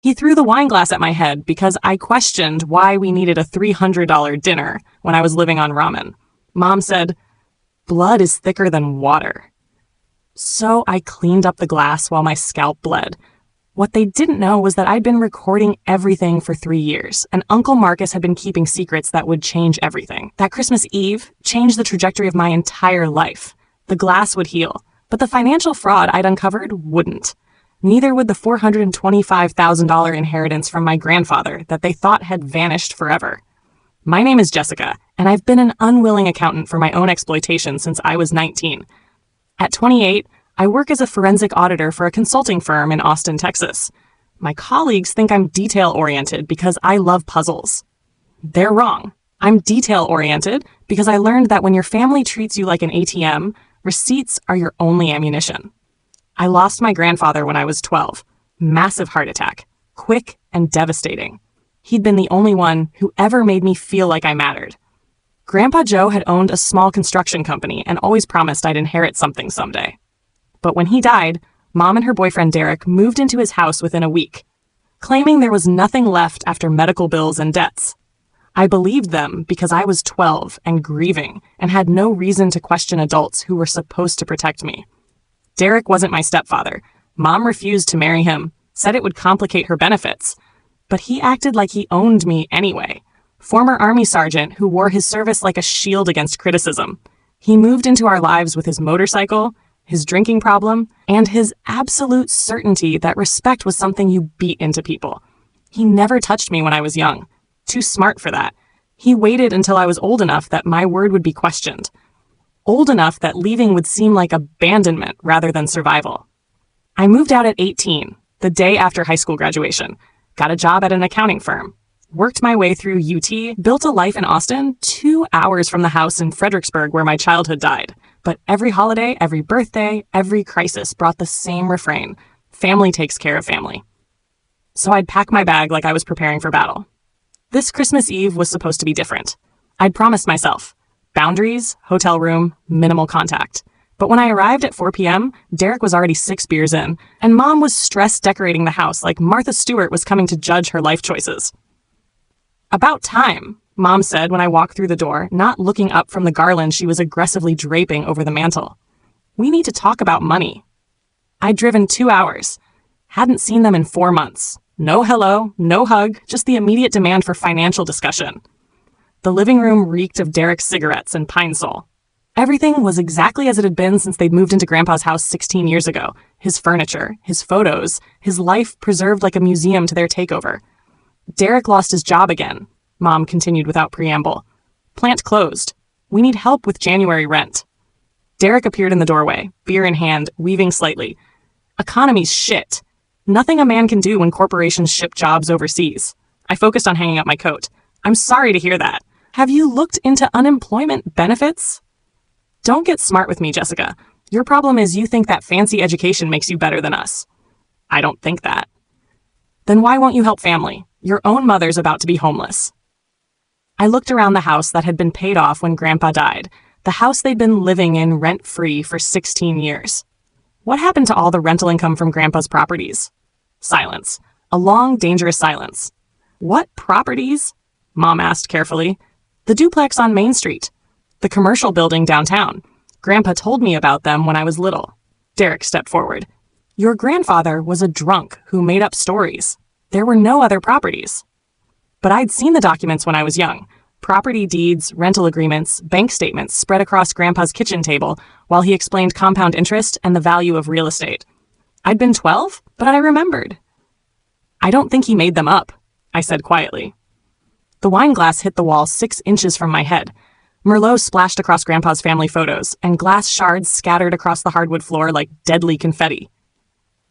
He threw the wine glass at my head because I questioned why we needed a $300 dinner when I was living on ramen. Mom said, "Blood is thicker than water." So I cleaned up the glass while my scalp bled. What they didn't know was that I'd been recording everything for 3 years, and Uncle Marcus had been keeping secrets that would change everything. That Christmas Eve changed the trajectory of my entire life. The glass would heal, but the financial fraud I'd uncovered wouldn't. Neither would the $425,000 inheritance from my grandfather that they thought had vanished forever. My name is Jessica, and I've been an unwilling accountant for my own exploitation since I was 19. At 28, I work as a forensic auditor for a consulting firm in Austin, Texas. My colleagues think I'm detail-oriented because I love puzzles. They're wrong. I'm detail-oriented because I learned that when your family treats you like an ATM, receipts are your only ammunition. I lost my grandfather when I was 12. Massive heart attack. Quick and devastating. He'd been the only one who ever made me feel like I mattered. Grandpa Joe had owned a small construction company and always promised I'd inherit something someday. But when he died, Mom and her boyfriend Derek moved into his house within a week, claiming there was nothing left after medical bills and debts. I believed them because I was 12 and grieving and had no reason to question adults who were supposed to protect me. Derek wasn't my stepfather. Mom refused to marry him, said it would complicate her benefits. But he acted like he owned me anyway. Former Army sergeant who wore his service like a shield against criticism. He moved into our lives with his motorcycle, his drinking problem, and his absolute certainty that respect was something you beat into people. He never touched me when I was young. Too smart for that. He waited until I was old enough that my word would be questioned. Old enough that leaving would seem like abandonment rather than survival. I moved out at 18, the day after high school graduation, got a job at an accounting firm, worked my way through UT, built a life in Austin, 2 hours from the house in Fredericksburg where my childhood died. But every holiday, every birthday, every crisis brought the same refrain: family takes care of family. So I'd pack my bag like I was preparing for battle. This Christmas Eve was supposed to be different. I'd promised myself boundaries, hotel room, minimal contact. But when I arrived at 4 p.m., Derek was already 6 beers in, and Mom was stressed decorating the house like Martha Stewart was coming to judge her life choices. "About time," Mom said when I walked through the door, not looking up from the garland she was aggressively draping over the mantel. "We need to talk about money." I'd driven 2 hours. Hadn't seen them in 4 months. No hello, no hug, just the immediate demand for financial discussion. The living room reeked of Derek's cigarettes and Pine Sol. Everything was exactly as it had been since they'd moved into Grandpa's house 16 years ago. His furniture, his photos, his life preserved like a museum to their takeover. Derek lost his job again, Mom continued without preamble. Plant closed. We need help with January rent. Derek appeared in the doorway, beer in hand, weaving slightly. Economy's shit. Nothing a man can do when corporations ship jobs overseas. I focused on hanging up my coat. I'm sorry to hear that. Have you looked into unemployment benefits? Don't get smart with me, Jessica. Your problem is you think that fancy education makes you better than us. I don't think that. Then why won't you help family? Your own mother's about to be homeless. I looked around the house that had been paid off when Grandpa died, the house they'd been living in rent-free for 16 years. What happened to all the rental income from Grandpa's properties? Silence. A long, dangerous silence. What properties? Mom asked carefully. The duplex on Main Street. The commercial building downtown. Grandpa told me about them when I was little. Derek stepped forward. Your grandfather was a drunk who made up stories. There were no other properties. But I'd seen the documents when I was young. Property deeds, rental agreements, bank statements spread across Grandpa's kitchen table while he explained compound interest and the value of real estate. I'd been 12, but I remembered. I don't think he made them up, I said quietly. The wine glass hit the wall 6 inches from my head. Merlot splashed across Grandpa's family photos, and glass shards scattered across the hardwood floor like deadly confetti.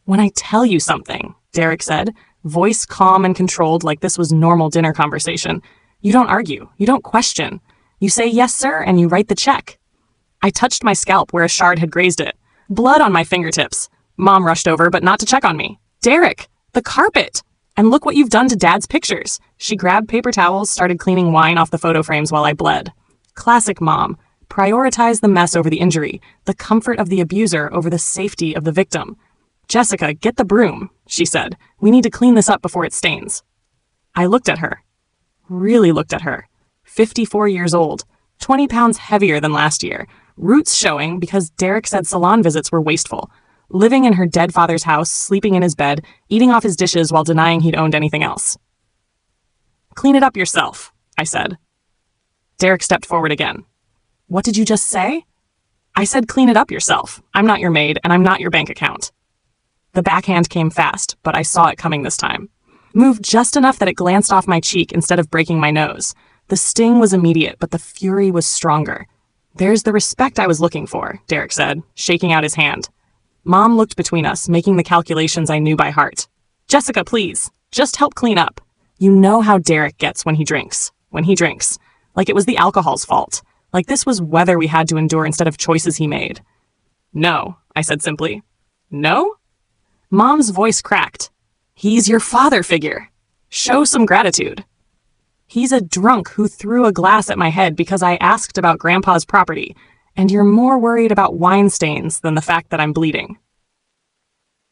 When I tell you something, Derek said, voice calm and controlled like this was normal dinner conversation, you don't argue, you don't question. You say yes, sir, and you write the check. I touched my scalp where a shard had grazed it. Blood on my fingertips. Mom rushed over, but not to check on me. Derek, the carpet! And look what you've done to Dad's pictures. She grabbed paper towels, started cleaning wine off the photo frames while I bled. Classic Mom. Prioritize the mess over the injury, the comfort of the abuser over the safety of the victim. Jessica, get the broom, she said. We need to clean this up before it stains. I looked at her. Really looked at her. 54 years old, 20 pounds heavier than last year, roots showing because Derek said salon visits were wasteful, living in her dead father's house, sleeping in his bed, eating off his dishes while denying he'd owned anything else. Clean it up yourself, I said. Derek stepped forward again. What did you just say? I said clean it up yourself. I'm not your maid, and I'm not your bank account. The backhand came fast, but I saw it coming this time. Moved just enough that it glanced off my cheek instead of breaking my nose. The sting was immediate, but the fury was stronger. There's the respect I was looking for, Derek said, shaking out his hand. Mom looked between us, making the calculations I knew by heart. Jessica, please, just help clean up. You know how Derek gets when he drinks. Like it was the alcohol's fault. Like this was weather we had to endure instead of choices he made. No, I said simply. No? Mom's voice cracked. He's your father figure. Show some gratitude. He's a drunk who threw a glass at my head because I asked about Grandpa's property, and you're more worried about wine stains than the fact that I'm bleeding.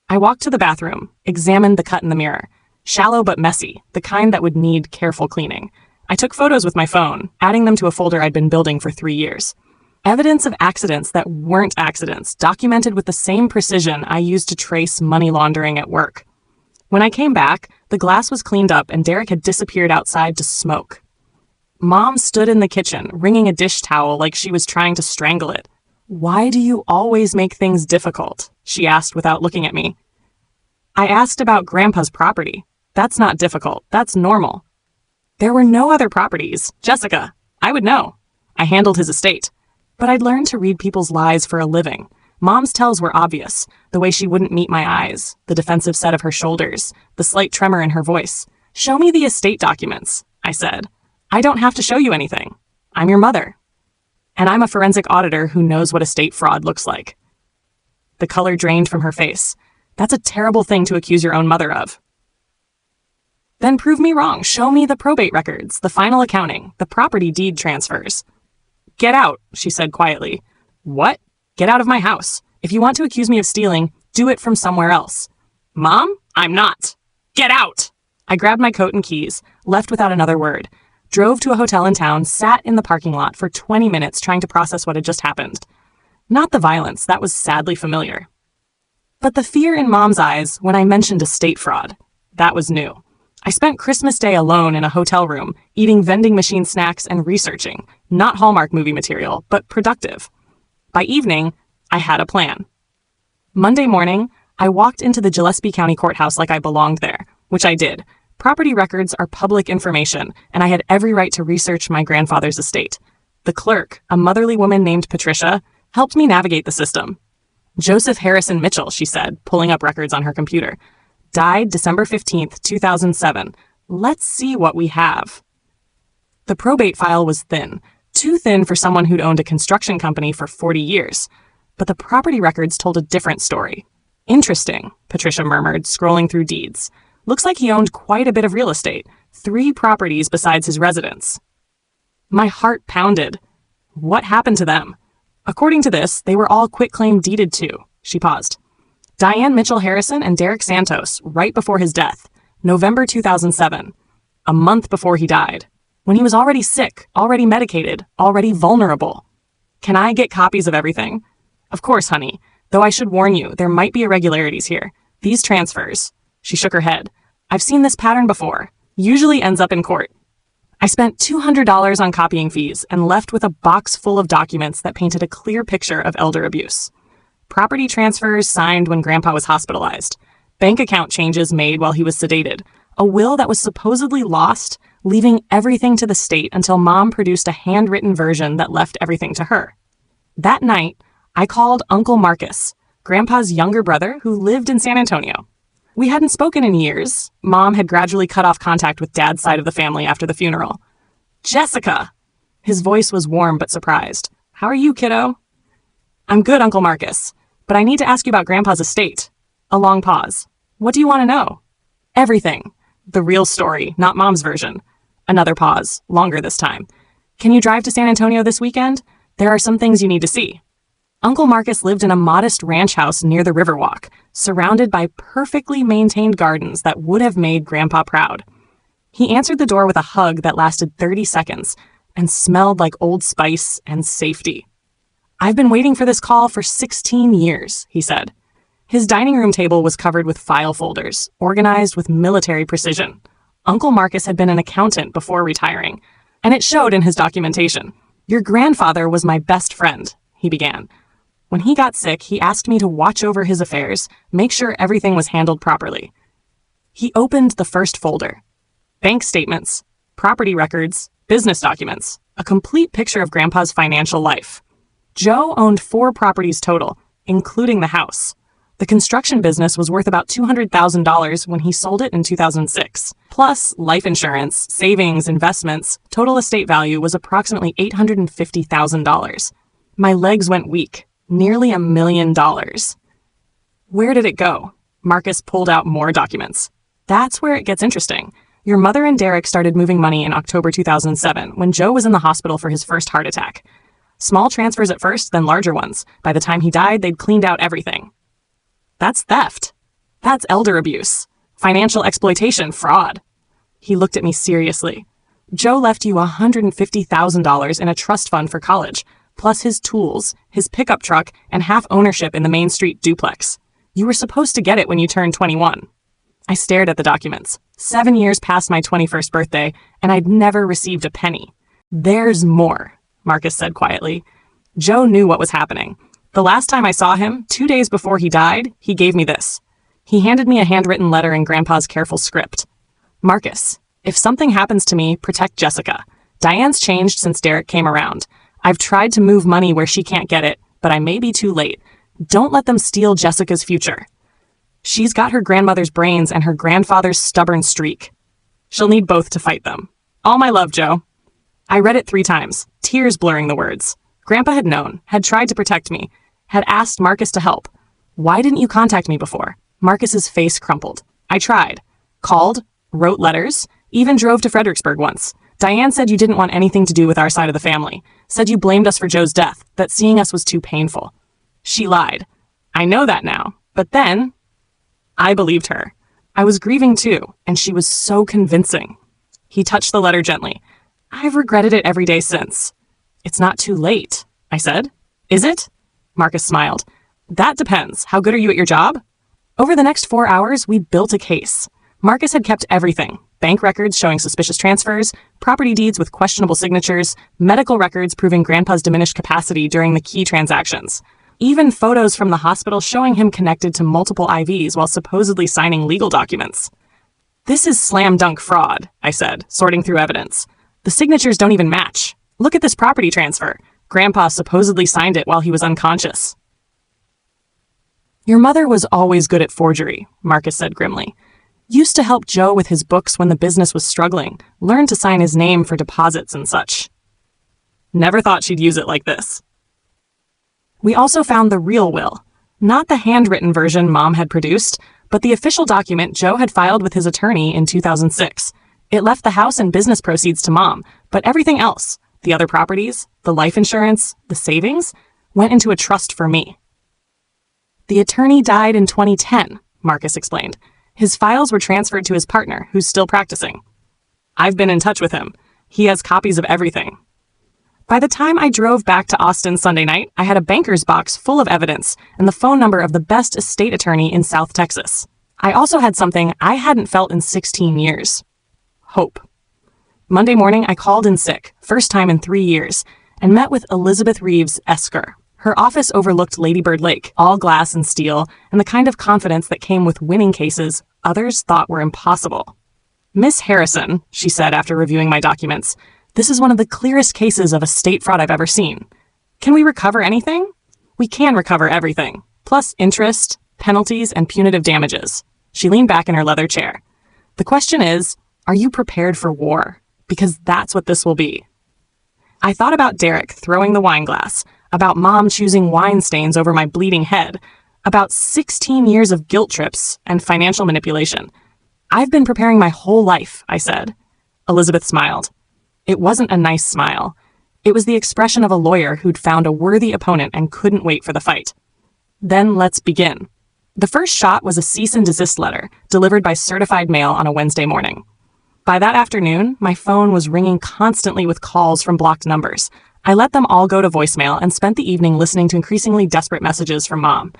I walked to the bathroom, examined the cut in the mirror. Shallow but messy, the kind that would need careful cleaning. I took photos with my phone, adding them to a folder I'd been building for 3 years. Evidence of accidents that weren't accidents, documented with the same precision I used to trace money laundering at work. When I came back, the glass was cleaned up and Derek had disappeared outside to smoke. Mom stood in the kitchen, wringing a dish towel like she was trying to strangle it. Why do you always make things difficult? She asked without looking at me. I asked about Grandpa's property. That's not difficult. That's normal. There were no other properties. Jessica, I would know. I handled his estate. But I'd learned to read people's lies for a living. Mom's tells were obvious. The way she wouldn't meet my eyes, the defensive set of her shoulders, the slight tremor in her voice. Show me the estate documents, I said. I don't have to show you anything. I'm your mother. And I'm a forensic auditor who knows what estate fraud looks like. The color drained from her face. That's a terrible thing to accuse your own mother of. Then prove me wrong. Show me the probate records, the final accounting, the property deed transfers. Get out, she said quietly. What? Get out of my house. If you want to accuse me of stealing, do it from somewhere else. Mom, I'm not. Get out! I grabbed my coat and keys, left without another word, drove to a hotel in town, sat in the parking lot for 20 minutes trying to process what had just happened. Not the violence, that was sadly familiar. But the fear in Mom's eyes when I mentioned estate fraud, that was new. I spent Christmas Day alone in a hotel room, eating vending machine snacks and researching, not Hallmark movie material, but productive. By evening, I had a plan. Monday morning, I walked into the Gillespie County Courthouse like I belonged there, which I did. Property records are public information, and I had every right to research my grandfather's estate. The clerk, a motherly woman named Patricia, helped me navigate the system. Joseph Harrison Mitchell, she said, pulling up records on her computer. Died December 15th, 2007. Let's see what we have. The probate file was thin, too thin for someone who'd owned a construction company for 40 years. But the property records told a different story. Interesting, Patricia murmured, scrolling through deeds. Looks like he owned quite a bit of real estate, 3 properties besides his residence. My heart pounded. What happened to them? According to this, they were all quitclaim deeded to. She paused. Diane Mitchell Harrison and Derek Santos, right before his death, November 2007, a month before he died, when he was already sick, already medicated, already vulnerable. Can I get copies of everything? Of course, honey, though I should warn you, there might be irregularities here. These transfers. She shook her head. I've seen this pattern before. Usually ends up in court. I spent $200 on copying fees and left with a box full of documents that painted a clear picture of elder abuse. Property transfers signed when Grandpa was hospitalized. Bank account changes made while he was sedated. A will that was supposedly lost, leaving everything to the state until Mom produced a handwritten version that left everything to her. That night, I called Uncle Marcus, Grandpa's younger brother who lived in San Antonio. We hadn't spoken in years. Mom had gradually cut off contact with Dad's side of the family after the funeral. Jessica! His voice was warm but surprised. How are you, kiddo? I'm good, Uncle Marcus, but I need to ask you about Grandpa's estate. A long pause. What do you want to know? Everything. The real story, not Mom's version. Another pause, longer this time. Can you drive to San Antonio this weekend? There are some things you need to see. Uncle Marcus lived in a modest ranch house near the Riverwalk, surrounded by perfectly maintained gardens that would have made Grandpa proud. He answered the door with a hug that lasted 30 seconds and smelled like Old Spice and safety. "I've been waiting for this call for 16 years, he said. His dining room table was covered with file folders, organized with military precision. Uncle Marcus had been an accountant before retiring, and it showed in his documentation. "Your grandfather was my best friend," he began. "When he got sick, he asked me to watch over his affairs, make sure everything was handled properly." He opened the first folder. Bank statements, property records, business documents, a complete picture of Grandpa's financial life. Joe owned 4 properties total, including the house. The construction business was worth about $200,000 when he sold it in 2006. Plus, life insurance, savings, investments, total estate value was approximately $850,000. My legs went weak. Nearly $1 million. Where did it go? Marcus pulled out more documents. That's where it gets interesting. Your mother and Derek started moving money in October 2007 when Joe was in the hospital for his first heart attack. Small transfers at first, then larger ones. By the time he died, they'd cleaned out everything. That's theft. That's elder abuse. Financial exploitation, fraud. He looked at me seriously. Joe left you $150,000 in a trust fund for college, plus his tools, his pickup truck, and half ownership in the Main Street duplex. You were supposed to get it when you turned 21. I stared at the documents. 7 years past my 21st birthday, and I'd never received a penny. "There's more," Marcus said quietly. Joe knew what was happening. The last time I saw him, 2 days before he died, he gave me this. He handed me a handwritten letter in Grandpa's careful script. "Marcus, if something happens to me, protect Jessica. Diane's changed since Derek came around. I've tried to move money where she can't get it, but I may be too late. Don't let them steal Jessica's future. She's got her grandmother's brains and her grandfather's stubborn streak. She'll need both to fight them. All my love, Joe." I read it 3 times, tears blurring the words. Grandpa had known, had tried to protect me, had asked Marcus to help. "Why didn't you contact me before?" Marcus's face crumpled. "I tried. Called, wrote letters, even drove to Fredericksburg once. Diane said you didn't want anything to do with our side of the family. Said you blamed us for Joe's death, that seeing us was too painful. She lied. I know that now, but then I believed her. I was grieving too, and she was so convincing." He touched the letter gently. "I've regretted it every day since." "It's not too late," I said. "Is it?" Marcus smiled. "That depends. How good are you at your job?" Over the next 4 hours, we built a case. Marcus had kept everything. Bank records showing suspicious transfers, property deeds with questionable signatures, medical records proving Grandpa's diminished capacity during the key transactions. Even photos from the hospital showing him connected to multiple IVs while supposedly signing legal documents. "This is slam dunk fraud," I said, sorting through evidence. "The signatures don't even match. Look at this property transfer. Grandpa supposedly signed it while he was unconscious." "Your mother was always good at forgery," Marcus said grimly. "Used to help Joe with his books when the business was struggling, learned to sign his name for deposits and such. Never thought she'd use it like this." We also found the real will. Not the handwritten version Mom had produced, but the official document Joe had filed with his attorney in 2006. It left the house and business proceeds to Mom, but everything else, the other properties, the life insurance, the savings, went into a trust for me. "The attorney died in 2010, Marcus explained. His files were transferred to his partner, who's still practicing. I've been in touch with him. He has copies of everything." By the time I drove back to Austin Sunday night, I had a banker's box full of evidence and the phone number of the best estate attorney in South Texas. I also had something I hadn't felt in 16 years. Hope. Monday morning, I called in sick, first time in 3 years, and met with Elizabeth Reeves Esker. Her office overlooked Lady Bird Lake, all glass and steel, and the kind of confidence that came with winning cases others thought were impossible. "Miss Harrison," she said after reviewing my documents, "this is one of the clearest cases of estate fraud I've ever seen. Can we recover anything?" "We can recover everything, plus interest, penalties, and punitive damages." She leaned back in her leather chair. "The question is, are you prepared for war? Because that's what this will be." I thought about Derek throwing the wine glass, about Mom choosing wine stains over my bleeding head, about 16 years of guilt trips and financial manipulation. "I've been preparing my whole life," I said. Elizabeth smiled. It wasn't a nice smile. It was the expression of a lawyer who'd found a worthy opponent and couldn't wait for the fight. Then let's begin. The first shot was a cease and desist letter, delivered by certified mail on a Wednesday morning. By that afternoon, my phone was ringing constantly with calls from blocked numbers. I let them all go to voicemail and spent the evening listening to increasingly desperate messages from Mom.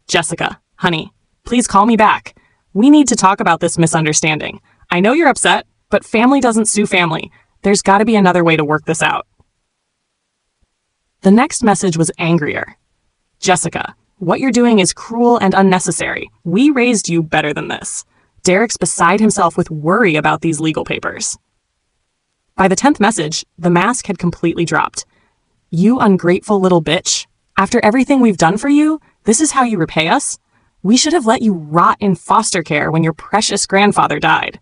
"Jessica, honey, please call me back. We need to talk about this misunderstanding. I know you're upset, but family doesn't sue family. There's got to be another way to work this out." The next message was angrier. "Jessica, what you're doing is cruel and unnecessary. We raised you better than this." Derek's beside himself with worry about these legal papers. By the 10th message, the mask had completely dropped. "You ungrateful little bitch. After everything we've done for you, this is how you repay us? We should have let you rot in foster care when your precious grandfather died."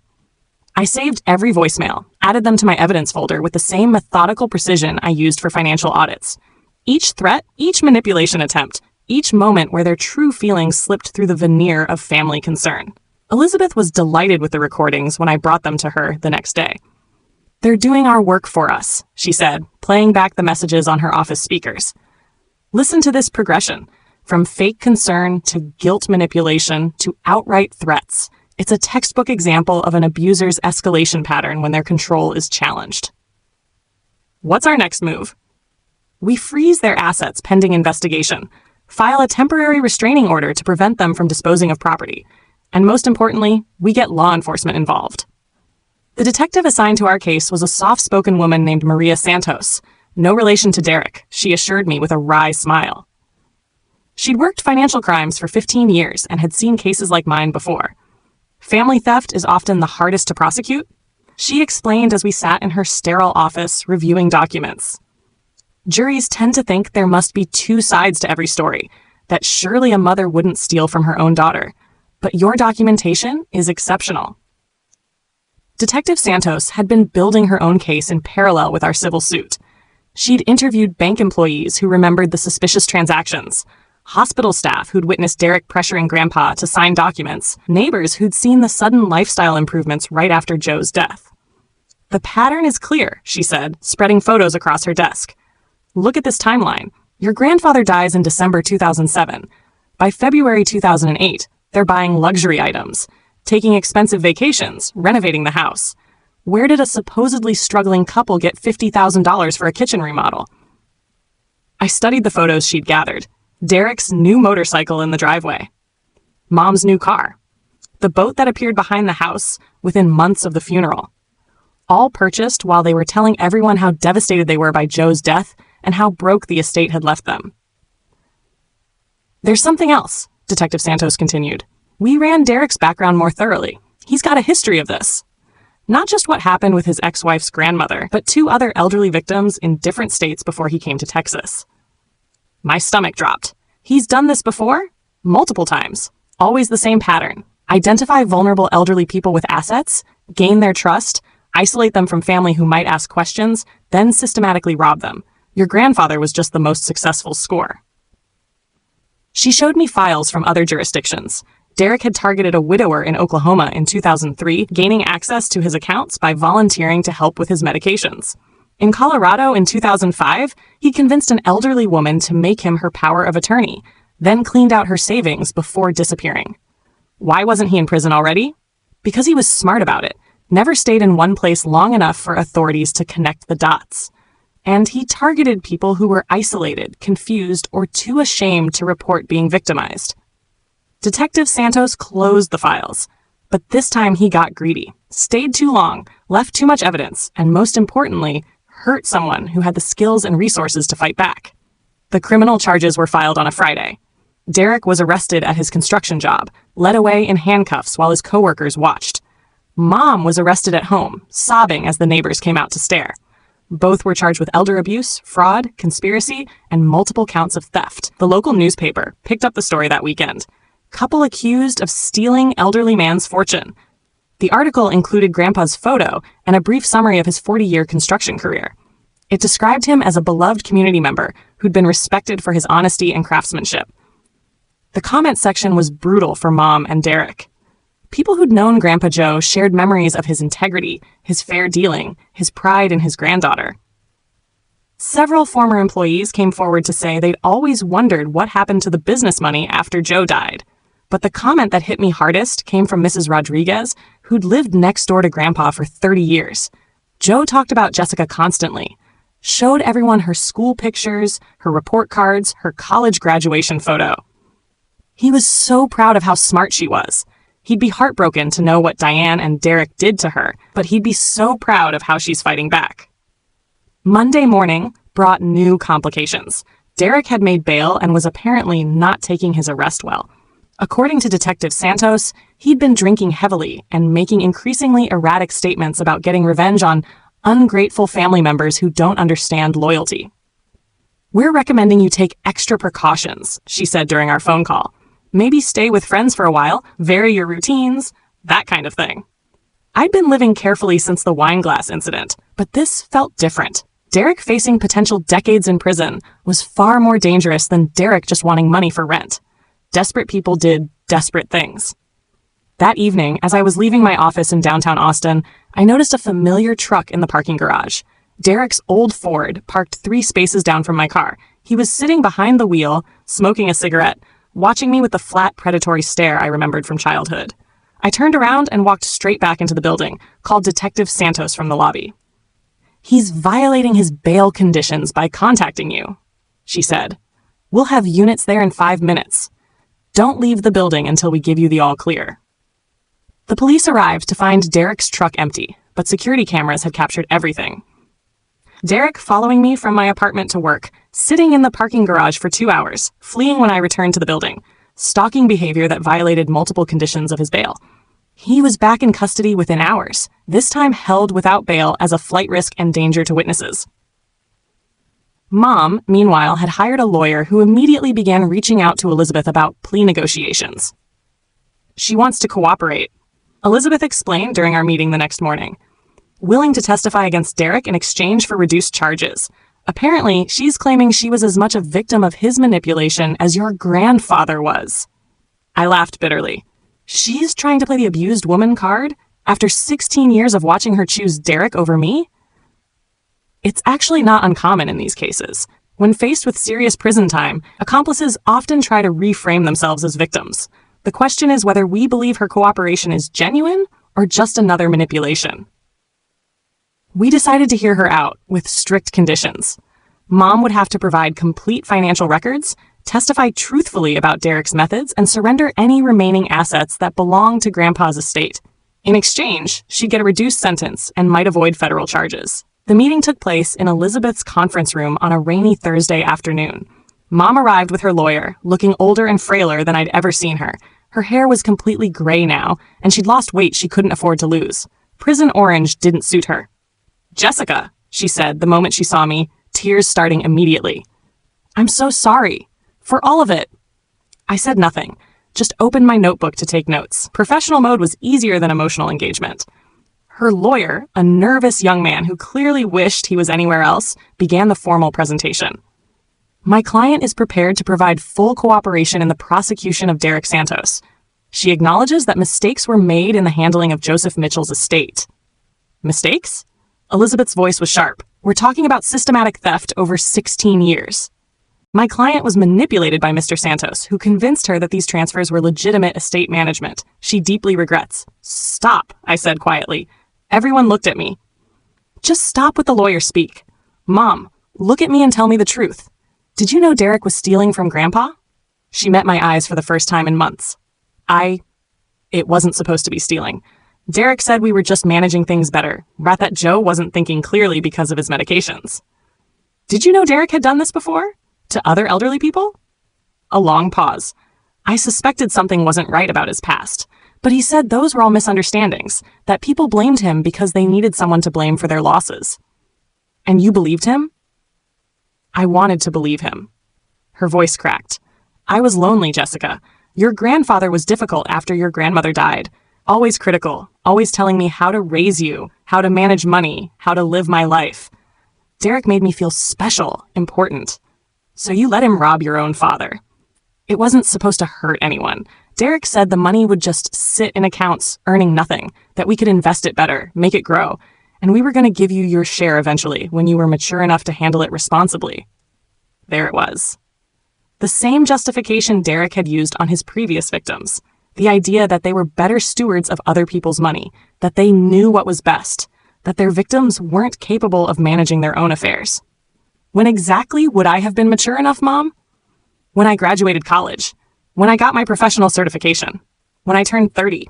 I saved every voicemail, added them to my evidence folder with the same methodical precision I used for financial audits. Each threat, each manipulation attempt, each moment where their true feelings slipped through the veneer of family concern. Elizabeth was delighted with the recordings when I brought them to her the next day. "They're doing our work for us," she said, playing back the messages on her office speakers. "Listen to this progression, from fake concern to guilt manipulation to outright threats. It's a textbook example of an abuser's escalation pattern when their control is challenged." What's our next move? We freeze their assets pending investigation, file a temporary restraining order to prevent them from disposing of property, and most importantly, we get law enforcement involved. The detective assigned to our case was a soft-spoken woman named Maria Santos, no relation to Derek, she assured me with a wry smile. She'd worked financial crimes for 15 years and had seen cases like mine before. Family theft is often the hardest to prosecute, she explained as we sat in her sterile office reviewing documents. Juries tend to think there must be two sides to every story, that surely a mother wouldn't steal from her own daughter, but your documentation is exceptional. Detective Santos had been building her own case in parallel with our civil suit. She'd interviewed bank employees who remembered the suspicious transactions, hospital staff who'd witnessed Derek pressuring Grandpa to sign documents, neighbors who'd seen the sudden lifestyle improvements right after Joe's death. "The pattern is clear," she said, spreading photos across her desk. "Look at this timeline. Your grandfather dies in December 2007. By February 2008, they're buying luxury items, taking expensive vacations, renovating the house. Where did a supposedly struggling couple get $50,000 for a kitchen remodel?" I studied the photos she'd gathered. Derek's new motorcycle in the driveway. Mom's new car. The boat that appeared behind the house within months of the funeral. All purchased while they were telling everyone how devastated they were by Joe's death and how broke the estate had left them. "There's something else," Detective Santos continued. "We ran Derek's background more thoroughly. He's got a history of this. Not just what happened with his ex-wife's grandmother, but 2 other elderly victims in different states before he came to Texas." My stomach dropped. He's done this before? Multiple times. Always the same pattern. Identify vulnerable elderly people with assets, gain their trust, isolate them from family who might ask questions, then systematically rob them. Your grandfather was just the most successful score. She showed me files from other jurisdictions. Derek had targeted a widower in Oklahoma in 2003, gaining access to his accounts by volunteering to help with his medications. In Colorado in 2005, he convinced an elderly woman to make him her power of attorney, then cleaned out her savings before disappearing. Why wasn't he in prison already? Because he was smart about it, never stayed in one place long enough for authorities to connect the dots. And he targeted people who were isolated, confused, or too ashamed to report being victimized. Detective Santos closed the files, but this time he got greedy, stayed too long, left too much evidence, and most importantly, hurt someone who had the skills and resources to fight back. The criminal charges were filed on a Friday. Derek was arrested at his construction job, led away in handcuffs while his coworkers watched. Mom was arrested at home, sobbing as the neighbors came out to stare. Both were charged with elder abuse, fraud, conspiracy, and multiple counts of theft. The local newspaper picked up the story that weekend. Couple accused of stealing elderly man's fortune. The article included Grandpa's photo and a brief summary of his 40-year construction career. It described him as a beloved community member who'd been respected for his honesty and craftsmanship. The comment section was brutal for Mom and Derek. People who'd known Grandpa Joe shared memories of his integrity, his fair dealing, his pride in his granddaughter. Several former employees came forward to say they'd always wondered what happened to the business money after Joe died. But the comment that hit me hardest came from Mrs. Rodriguez, who'd lived next door to Grandpa for 30 years. Joe talked about Jessica constantly, showed everyone her school pictures, her report cards, her college graduation photo. He was so proud of how smart she was. He'd be heartbroken to know what Diane and Derek did to her, but he'd be so proud of how she's fighting back. Monday morning brought new complications. Derek had made bail and was apparently not taking his arrest well. According to Detective Santos, he'd been drinking heavily and making increasingly erratic statements about getting revenge on ungrateful family members who don't understand loyalty. "We're recommending you take extra precautions," she said during our phone call. "Maybe stay with friends for a while, vary your routines, that kind of thing." I'd been living carefully since the wine glass incident, but this felt different. Derek facing potential decades in prison was far more dangerous than Derek just wanting money for rent. Desperate people did desperate things. That evening, as I was leaving my office in downtown Austin, I noticed a familiar truck in the parking garage. Derek's old Ford, parked 3 spaces down from my car. He was sitting behind the wheel, smoking a cigarette, watching me with the flat, predatory stare I remembered from childhood. I turned around and walked straight back into the building, called Detective Santos from the lobby. "He's violating his bail conditions by contacting you," she said. "We'll have units there in 5 minutes. Don't leave the building until we give you the all clear." The police arrived to find Derek's truck empty, but security cameras had captured everything. Derek following me from my apartment to work, sitting in the parking garage for 2 hours, fleeing when I returned to the building, stalking behavior that violated multiple conditions of his bail. He was back in custody within hours, this time held without bail as a flight risk and danger to witnesses. Mom, meanwhile, had hired a lawyer who immediately began reaching out to Elizabeth about plea negotiations. "She wants to cooperate," Elizabeth explained during our meeting the next morning. "Willing to testify against Derek in exchange for reduced charges. Apparently, she's claiming she was as much a victim of his manipulation as your grandfather was." I laughed bitterly. She's trying to play the abused woman card after 16 years of watching her choose Derek over me? It's actually not uncommon in these cases. When faced with serious prison time, accomplices often try to reframe themselves as victims. The question is whether we believe her cooperation is genuine or just another manipulation. We decided to hear her out with strict conditions. Mom would have to provide complete financial records, testify truthfully about Derek's methods, and surrender any remaining assets that belonged to Grandpa's estate. In exchange, she'd get a reduced sentence and might avoid federal charges. The meeting took place in Elizabeth's conference room on a rainy Thursday afternoon. Mom arrived with her lawyer, looking older and frailer than I'd ever seen her. Her hair was completely gray now, and she'd lost weight she couldn't afford to lose. Prison orange didn't suit her. "Jessica," she said the moment she saw me, tears starting immediately. "I'm so sorry. For all of it." I said nothing, just opened my notebook to take notes. Professional mode was easier than emotional engagement. Her lawyer, a nervous young man who clearly wished he was anywhere else, began the formal presentation. "My client is prepared to provide full cooperation in the prosecution of Derek Santos. She acknowledges that mistakes were made in the handling of Joseph Mitchell's estate." "Mistakes?" Elizabeth's voice was sharp. "We're talking about systematic theft over 16 years. My client was manipulated by Mr. Santos, who convinced her that these transfers were legitimate estate management. She deeply regrets." "Stop," I said quietly. Everyone looked at me. "Just stop with the lawyer speak. Mom, look at me and tell me the truth. Did you know Derek was stealing from Grandpa?" She met my eyes for the first time in months. It wasn't supposed to be stealing. Derek said we were just managing things better, but that Joe wasn't thinking clearly because of his medications. "Did you know Derek had done this before? To other elderly people?" A long pause. I suspected something wasn't right about his past, but he said those were all misunderstandings, that people blamed him because they needed someone to blame for their losses. "And you believed him?" I wanted to believe him. Her voice cracked. "I was lonely, Jessica. Your grandfather was difficult after your grandmother died. Always critical, always telling me how to raise you, how to manage money, how to live my life. Derek made me feel special, important. So you let him rob your own father. It wasn't supposed to hurt anyone. Derek said the money would just sit in accounts, earning nothing, that we could invest it better, make it grow. and we were going to give you your share eventually when you were mature enough to handle it responsibly. There it was. The same justification Derek had used on his previous victims. The idea that they were better stewards of other people's money, that they knew what was best, that their victims weren't capable of managing their own affairs. When exactly would I have been mature enough, Mom? When I graduated college. When I got my professional certification. When I turned 30.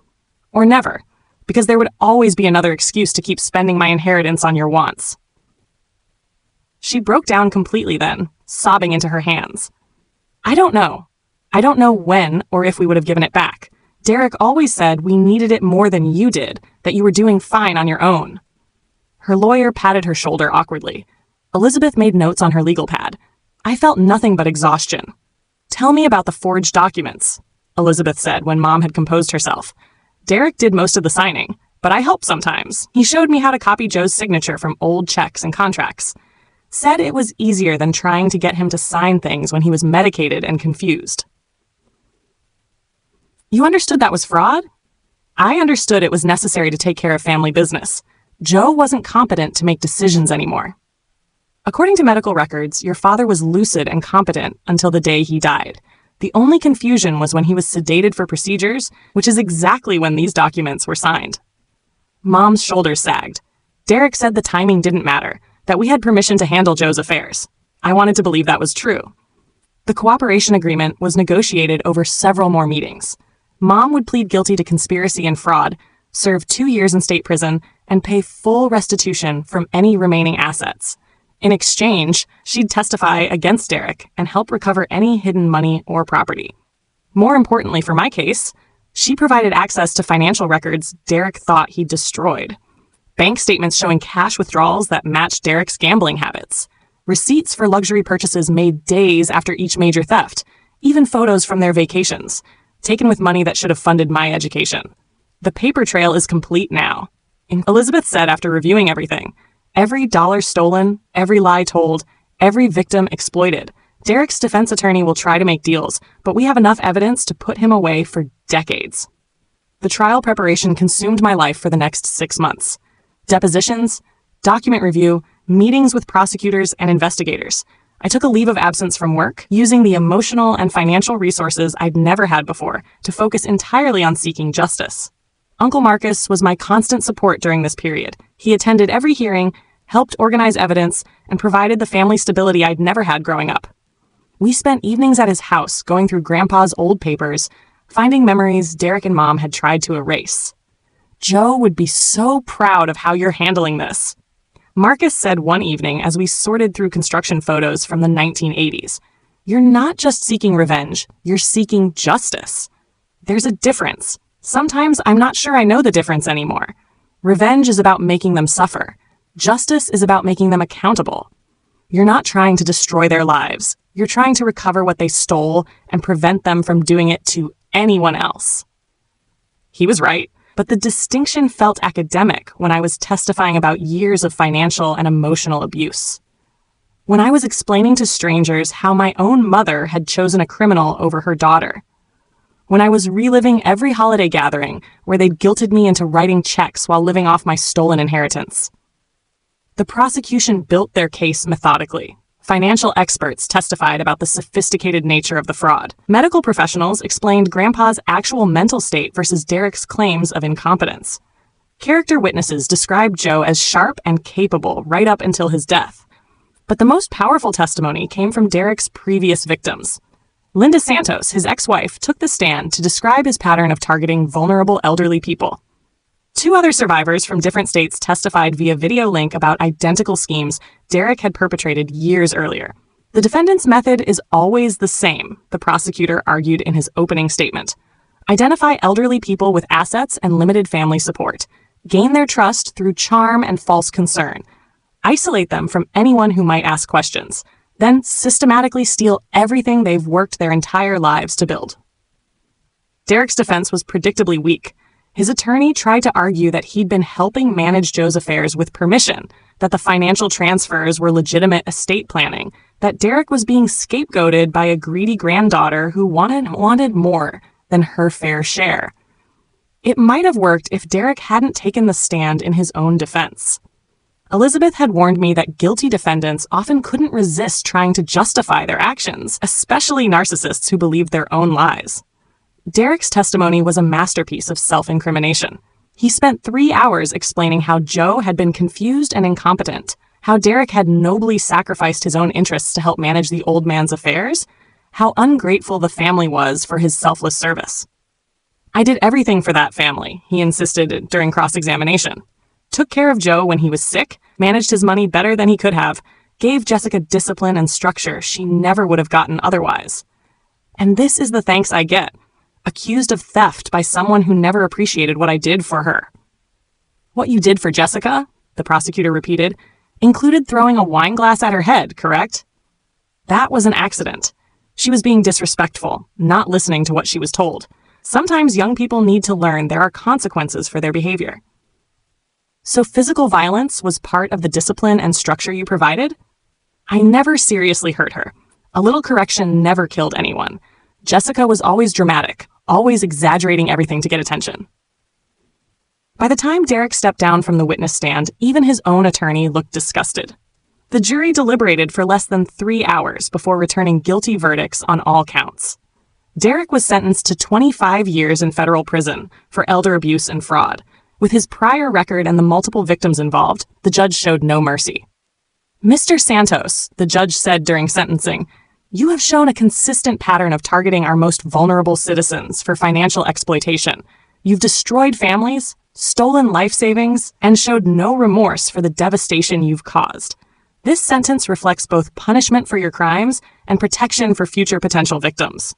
Or never, because there would always be another excuse to keep spending my inheritance on your wants. She broke down completely then, sobbing into her hands. I don't know. I don't know when or if we would have given it back. Derek always said we needed it more than you did, that you were doing fine on your own. Her lawyer patted her shoulder awkwardly. Elizabeth made notes on her legal pad. I felt nothing but exhaustion. Tell me about the forged documents, Elizabeth said when Mom had composed herself. Derek did most of the signing, but I helped sometimes. He showed me how to copy Joe's signature from old checks and contracts. Said it was easier than trying to get him to sign things when he was medicated and confused. You understood that was fraud? I understood it was necessary to take care of family business. Joe wasn't competent to make decisions anymore. According to medical records, your father was lucid and competent until the day he died. The only confusion was when he was sedated for procedures, which is exactly when these documents were signed. Mom's shoulders sagged. Derek said the timing didn't matter, that we had permission to handle Joe's affairs. I wanted to believe that was true. The cooperation agreement was negotiated over several more meetings. Mom would plead guilty to conspiracy and fraud, serve 2 years in state prison, and pay full restitution from any remaining assets. In exchange, she'd testify against Derek and help recover any hidden money or property. More importantly for my case, she provided access to financial records Derek thought he'd destroyed. Bank statements showing cash withdrawals that matched Derek's gambling habits. Receipts for luxury purchases made days after each major theft. Even photos from their vacations, taken with money that should have funded my education. The paper trail is complete now. Elizabeth said after reviewing everything, every dollar stolen, every lie told, every victim exploited. Derek's defense attorney will try to make deals, but we have enough evidence to put him away for decades. The trial preparation consumed my life for the next 6 months. Depositions, document review, meetings with prosecutors and investigators. I took a leave of absence from work, using the emotional and financial resources I'd never had before to focus entirely on seeking justice. Uncle Marcus was my constant support during this period. He attended every hearing, helped organize evidence, and provided the family stability I'd never had growing up. We spent evenings at his house going through Grandpa's old papers, finding memories Derek and Mom had tried to erase. Joe would be so proud of how you're handling this, Marcus said one evening as we sorted through construction photos from the 1980s. You're not just seeking revenge, you're seeking justice. There's a difference. Sometimes I'm not sure I know the difference anymore. Revenge is about making them suffer. Justice is about making them accountable. You're not trying to destroy their lives. You're trying to recover what they stole and prevent them from doing it to anyone else. He was right, but the distinction felt academic when I was testifying about years of financial and emotional abuse. When I was explaining to strangers how my own mother had chosen a criminal over her daughter. When I was reliving every holiday gathering where they'd guilted me into writing checks while living off my stolen inheritance. The prosecution built their case methodically. Financial experts testified about the sophisticated nature of the fraud. Medical professionals explained Grandpa's actual mental state versus Derek's claims of incompetence. Character witnesses described Joe as sharp and capable right up until his death. But the most powerful testimony came from Derek's previous victims. Linda Santos, his ex-wife, took the stand to describe his pattern of targeting vulnerable elderly people. 2 other survivors from different states testified via video link about identical schemes Derek had perpetrated years earlier. The defendant's method is always the same, the prosecutor argued in his opening statement. Identify elderly people with assets and limited family support. Gain their trust through charm and false concern. Isolate them from anyone who might ask questions. Then systematically steal everything they've worked their entire lives to build. Derek's defense was predictably weak. His attorney tried to argue that he'd been helping manage Joe's affairs with permission, that the financial transfers were legitimate estate planning, that Derek was being scapegoated by a greedy granddaughter who wanted more than her fair share. It might have worked if Derek hadn't taken the stand in his own defense. Elizabeth had warned me that guilty defendants often couldn't resist trying to justify their actions, especially narcissists who believed their own lies. Derek's testimony was a masterpiece of self-incrimination. He spent 3 hours explaining how Joe had been confused and incompetent, how Derek had nobly sacrificed his own interests to help manage the old man's affairs, how ungrateful the family was for his selfless service. "I did everything for that family," he insisted during cross-examination. "Took care of Joe when he was sick, managed his money better than he could have, gave Jessica discipline and structure she never would have gotten otherwise. And this is the thanks I get, accused of theft by someone who never appreciated what I did for her." "What you did for Jessica," the prosecutor repeated, "included throwing a wine glass at her head, correct?" "That was an accident. She was being disrespectful, not listening to what she was told. Sometimes young people need to learn there are consequences for their behavior." "So physical violence was part of the discipline and structure you provided?" "I never seriously hurt her. A little correction never killed anyone. Jessica was always dramatic, always exaggerating everything to get attention." By the time Derek stepped down from the witness stand, even his own attorney looked disgusted. The jury deliberated for less than 3 hours before returning guilty verdicts on all counts. Derek was sentenced to 25 years in federal prison for elder abuse and fraud. With his prior record and the multiple victims involved, the judge showed no mercy. "Mr. Santos," the judge said during sentencing, "you have shown a consistent pattern of targeting our most vulnerable citizens for financial exploitation. You've destroyed families, stolen life savings, and showed no remorse for the devastation you've caused. This sentence reflects both punishment for your crimes and protection for future potential victims."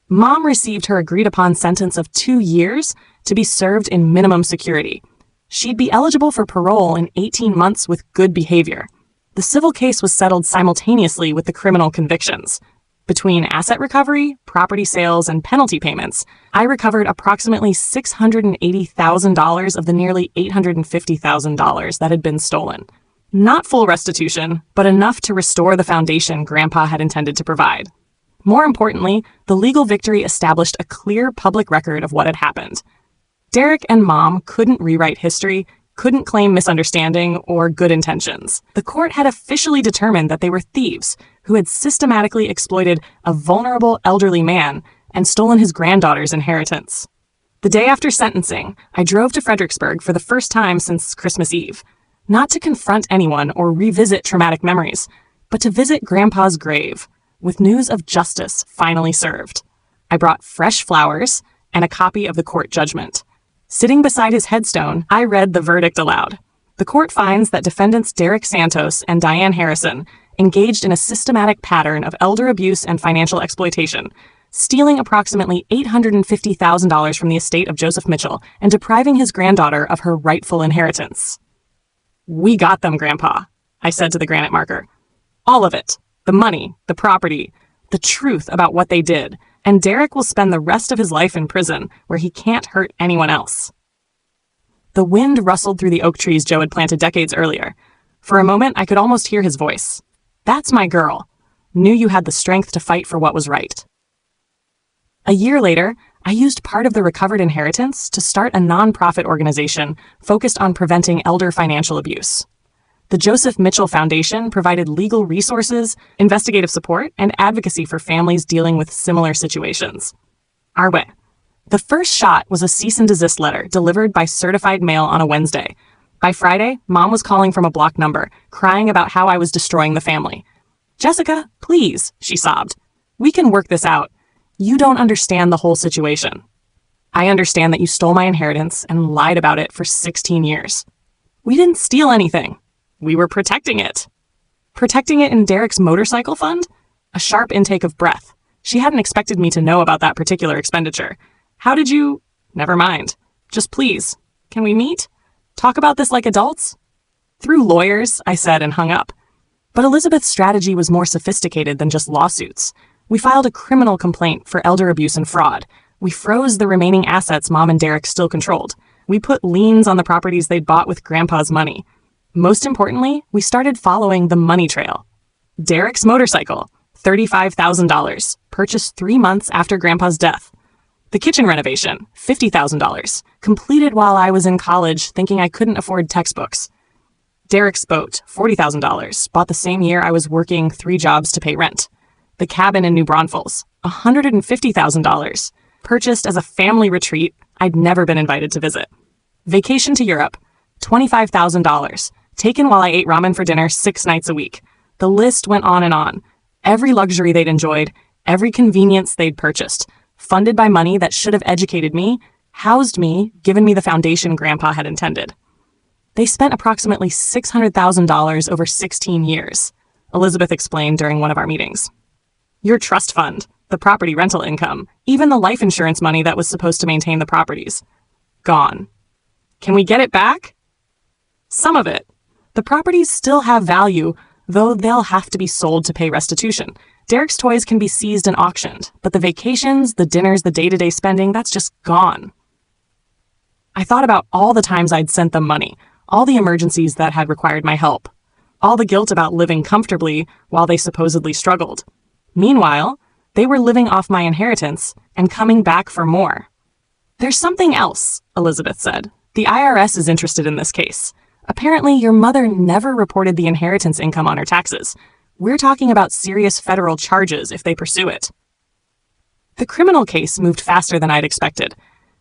Mom received her agreed-upon sentence of 2 years to be served in minimum security. She'd be eligible for parole in 18 months with good behavior. The civil case was settled simultaneously with the criminal convictions. Between asset recovery, property sales, and penalty payments, I recovered approximately $680,000 of the nearly $850,000 that had been stolen. Not full restitution, but enough to restore the foundation Grandpa had intended to provide. More importantly, the legal victory established a clear public record of what had happened. Derek and Mom couldn't rewrite history, couldn't claim misunderstanding or good intentions. The court had officially determined that they were thieves who had systematically exploited a vulnerable elderly man and stolen his granddaughter's inheritance. The day after sentencing, I drove to Fredericksburg for the first time since Christmas Eve, not to confront anyone or revisit traumatic memories, but to visit Grandpa's grave, with news of justice finally served. I brought fresh flowers and a copy of the court judgment. Sitting beside his headstone, I read the verdict aloud. The court finds that defendants Derek Santos and Diane Harrison engaged in a systematic pattern of elder abuse and financial exploitation, stealing approximately $850,000 from the estate of Joseph Mitchell and depriving his granddaughter of her rightful inheritance. "We got them, Grandpa," I said to the granite marker. "All of it. The money, the property, the truth about what they did, and Derek will spend the rest of his life in prison where he can't hurt anyone else." The wind rustled through the oak trees Joe had planted decades earlier. For a moment, I could almost hear his voice. "That's my girl. Knew you had the strength to fight for what was right." A year later, I used part of the recovered inheritance to start a nonprofit organization focused on preventing elder financial abuse. The Joseph Mitchell Foundation provided legal resources, investigative support, and advocacy for families dealing with similar situations. Our way. The first shot was a cease and desist letter delivered by certified mail on a Wednesday. By Friday, Mom was calling from a blocked number, crying about how I was destroying the family. "Jessica, please," she sobbed. "We can work this out. You don't understand the whole situation. I understand that you stole my inheritance and lied about it for 16 years. We didn't steal anything. We were protecting it." Protecting it in Derek's motorcycle fund? A sharp intake of breath. She hadn't expected me to know about that particular expenditure. "How did you—" "Never mind. Just please, can we meet? Talk about this like adults?" "Through lawyers," I said and hung up. But Elizabeth's strategy was more sophisticated than just lawsuits. We filed a criminal complaint for elder abuse and fraud. We froze the remaining assets Mom and Derek still controlled. We put liens on the properties they'd bought with Grandpa's money. Most importantly, we started following the money trail. Derek's motorcycle, $35,000, purchased 3 months after Grandpa's death. The kitchen renovation, $50,000, completed while I was in college thinking I couldn't afford textbooks. Derek's boat, $40,000, bought the same year I was working 3 jobs to pay rent. The cabin in New Braunfels, $150,000, purchased as a family retreat I'd never been invited to visit. Vacation to Europe, $25,000, taken while I ate ramen for dinner 6 nights a week. The list went on and on. Every luxury they'd enjoyed, every convenience they'd purchased, funded by money that should have educated me, housed me, given me the foundation Grandpa had intended. They spent approximately $600,000 over 16 years, Elizabeth explained during one of our meetings. Your trust fund, the property rental income, even the life insurance money that was supposed to maintain the properties. Gone. Can we get it back? Some of it. The properties still have value, though they'll have to be sold to pay restitution. Derek's toys can be seized and auctioned, but the vacations, the dinners, the day-to-day spending, that's just gone. I thought about all the times I'd sent them money, all the emergencies that had required my help, all the guilt about living comfortably while they supposedly struggled. Meanwhile, they were living off my inheritance and coming back for more. There's something else, Elizabeth said. The IRS is interested in this case. Apparently, your mother never reported the inheritance income on her taxes. We're talking about serious federal charges if they pursue it. The criminal case moved faster than I'd expected.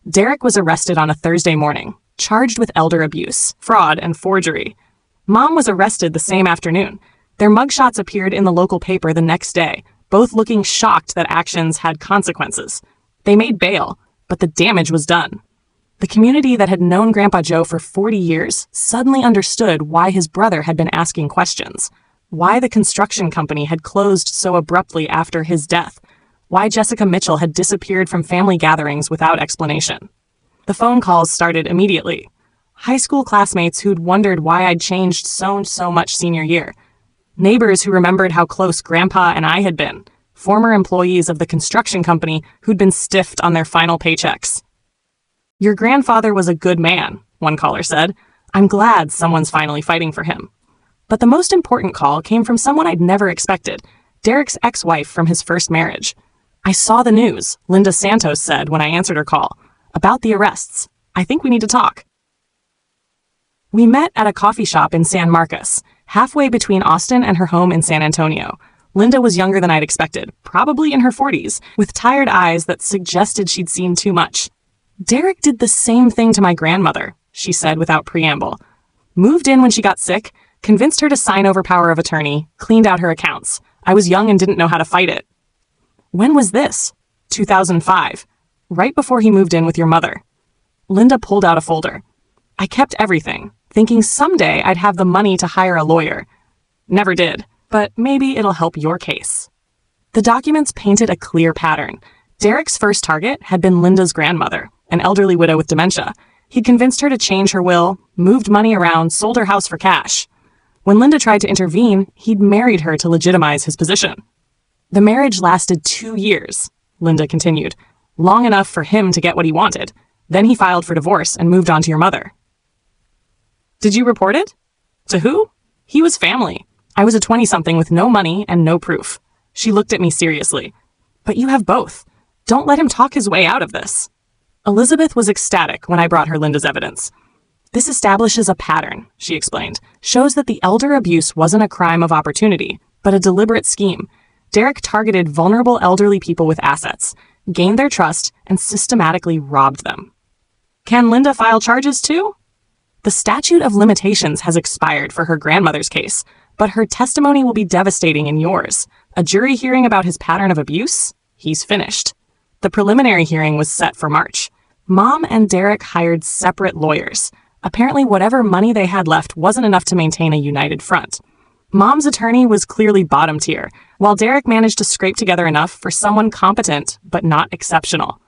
Derek was arrested on a Thursday morning, charged with elder abuse, fraud, and forgery. Mom was arrested the same afternoon. Their mugshots appeared in the local paper the next day, both looking shocked that actions had consequences. They made bail, but the damage was done. The community that had known Grandpa Joe for 40 years suddenly understood why his brother had been asking questions, why the construction company had closed so abruptly after his death, why Jessica Mitchell had disappeared from family gatherings without explanation. The phone calls started immediately. High school classmates who'd wondered why I'd changed so much senior year. Neighbors who remembered how close Grandpa and I had been. Former employees of the construction company who'd been stiffed on their final paychecks. Your grandfather was a good man, one caller said. I'm glad someone's finally fighting for him. But the most important call came from someone I'd never expected, Derek's ex-wife from his first marriage. I saw the news, Linda Santos said when I answered her call. About the arrests. I think we need to talk. We met at a coffee shop in San Marcos, halfway between Austin and her home in San Antonio. Linda was younger than I'd expected, probably in her 40s, with tired eyes that suggested she'd seen too much. Derek did the same thing to my grandmother, she said without preamble. Moved in when she got sick, convinced her to sign over power of attorney, cleaned out her accounts. I was young and didn't know how to fight it. When was this? 2005. Right before he moved in with your mother. Linda pulled out a folder. I kept everything, thinking someday I'd have the money to hire a lawyer. Never did, but maybe it'll help your case. The documents painted a clear pattern. Derek's first target had been Linda's grandmother, an elderly widow with dementia. He'd convinced her to change her will, moved money around, sold her house for cash. When Linda tried to intervene, he'd married her to legitimize his position. The marriage lasted 2 years, Linda continued. Long enough for him to get what he wanted. Then he filed for divorce and moved on to your mother. Did you report it? To who? He was family. I was a 20-something with no money and no proof. She looked at me seriously. But you have both. Don't let him talk his way out of this. Elizabeth was ecstatic when I brought her Linda's evidence. This establishes a pattern, she explained. Shows that the elder abuse wasn't a crime of opportunity, but a deliberate scheme. Derek targeted vulnerable elderly people with assets, gained their trust, and systematically robbed them. Can Linda file charges too? The statute of limitations has expired for her grandmother's case, but her testimony will be devastating in yours. A jury hearing about his pattern of abuse? He's finished. The preliminary hearing was set for March. Mom and Derek hired separate lawyers. Apparently, whatever money they had left wasn't enough to maintain a united front. Mom's attorney was clearly bottom tier, while Derek managed to scrape together enough for someone competent but not exceptional.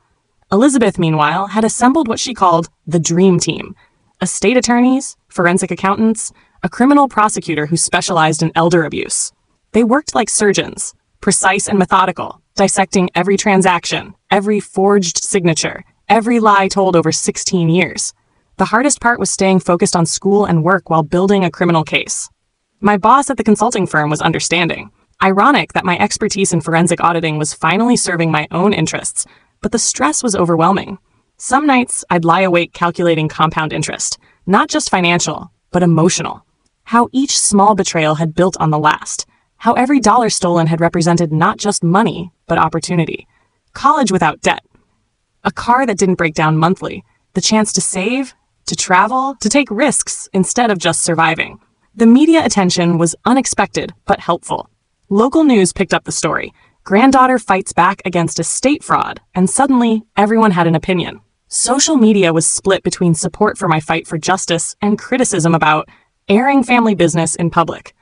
Elizabeth, meanwhile, had assembled what she called the dream team. Estate attorneys, forensic accountants, a criminal prosecutor who specialized in elder abuse. They worked like surgeons, precise and methodical, dissecting every transaction, every forged signature, every lie told over 16 years. The hardest part was staying focused on school and work while building a criminal case. My boss at the consulting firm was understanding. Ironic that my expertise in forensic auditing was finally serving my own interests, but the stress was overwhelming. Some nights, I'd lie awake calculating compound interest, not just financial, but emotional. how each small betrayal had built on the last, how every dollar stolen had represented not just money, but opportunity. College without debt. A car that didn't break down monthly. The chance to save, to travel, to take risks instead of just surviving. The media attention was unexpected but helpful. Local news picked up the story. Granddaughter fights back against estate fraud, and suddenly everyone had an opinion. Social media was split between support for my fight for justice and criticism about airing family business in public.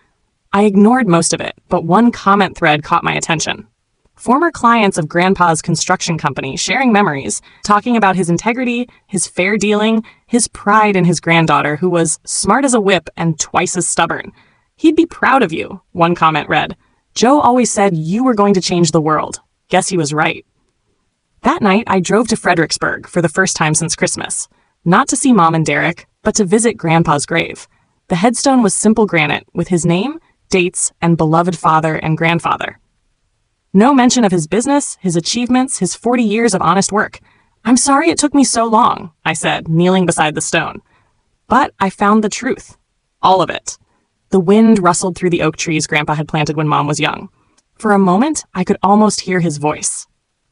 I ignored most of it, but one comment thread caught my attention. Former clients of Grandpa's construction company sharing memories, talking about his integrity, his fair dealing, his pride in his granddaughter who was smart as a whip and twice as stubborn. "He'd be proud of you," one comment read. "Joe always said you were going to change the world. Guess he was right." That night, I drove to Fredericksburg for the first time since Christmas. Not to see Mom and Derek, but to visit Grandpa's grave. The headstone was simple granite with his name, dates, and beloved father and grandfather. No mention of his business, his achievements, his 40 years of honest work. "I'm sorry it took me so long," I said, kneeling beside the stone. But I found the truth. All of it. The wind rustled through the oak trees Grandpa had planted when Mom was young. For a moment, I could almost hear his voice.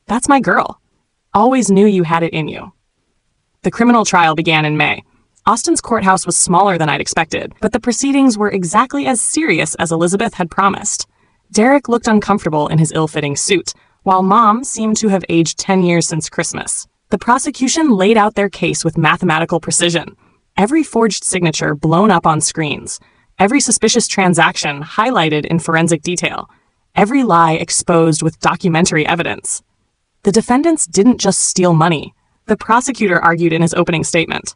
"That's my girl. Always knew you had it in you." The criminal trial began in May. Austin's courthouse was smaller than I'd expected, but the proceedings were exactly as serious as Elizabeth had promised. Derek looked uncomfortable in his ill-fitting suit, while Mom seemed to have aged 10 years since Christmas. The prosecution laid out their case with mathematical precision. Every forged signature blown up on screens. Every suspicious transaction highlighted in forensic detail. Every lie exposed with documentary evidence. The defendants didn't just steal money, the prosecutor argued in his opening statement.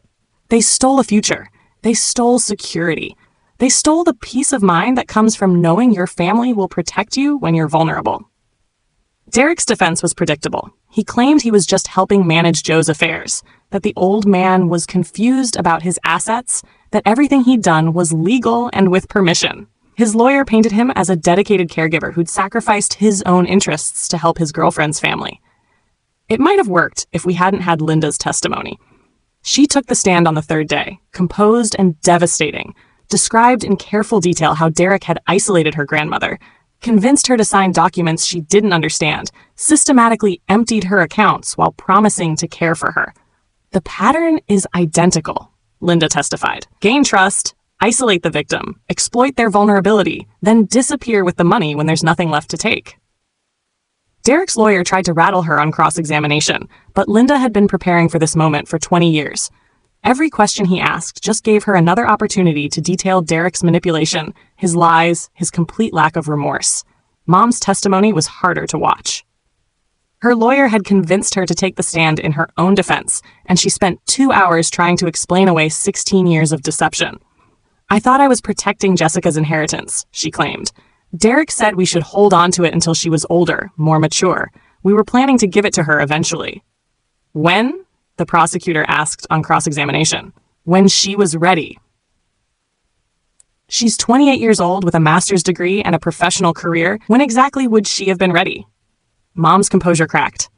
They stole a future. They stole security. They stole the peace of mind that comes from knowing your family will protect you when you're vulnerable. Derek's defense was predictable. He claimed he was just helping manage Joe's affairs, that the old man was confused about his assets, that everything he'd done was legal and with permission. His lawyer painted him as a dedicated caregiver who'd sacrificed his own interests to help his girlfriend's family. It might have worked if we hadn't had Linda's testimony. She took the stand on the third day, composed and devastating, described in careful detail how Derek had isolated her grandmother, convinced her to sign documents she didn't understand, systematically emptied her accounts while promising to care for her. "The pattern is identical," Linda testified. "Gain trust, isolate the victim, exploit their vulnerability, then disappear with the money when there's nothing left to take." Derek's lawyer tried to rattle her on cross-examination, but Linda had been preparing for this moment for 20 years. Every question he asked just gave her another opportunity to detail Derek's manipulation, his lies, his complete lack of remorse. Mom's testimony was harder to watch. Her lawyer had convinced her to take the stand in her own defense, and she spent 2 hours trying to explain away 16 years of deception. "I thought I was protecting Jessica's inheritance," she claimed. "Derek said we should hold on to it until she was older, more mature. We were planning to give it to her eventually." "When?" the prosecutor asked on cross-examination. "When she was ready." "She's 28 years old with a master's degree and a professional career. When exactly would she have been ready?" Mom's composure cracked.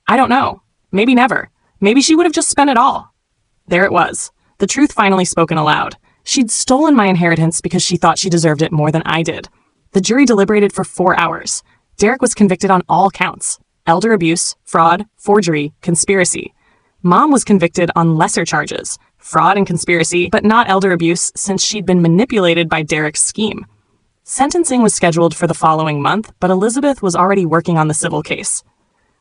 "I don't know. Maybe never. Maybe she would have just spent it all." There it was. The truth finally spoken aloud. She'd stolen my inheritance because she thought she deserved it more than I did. The jury deliberated for 4 hours. Derek was convicted on all counts: elder abuse, fraud, forgery, conspiracy. Mom was convicted on lesser charges, fraud and conspiracy, but not elder abuse since she'd been manipulated by Derek's scheme. Sentencing was scheduled for the following month, but Elizabeth was already working on the civil case.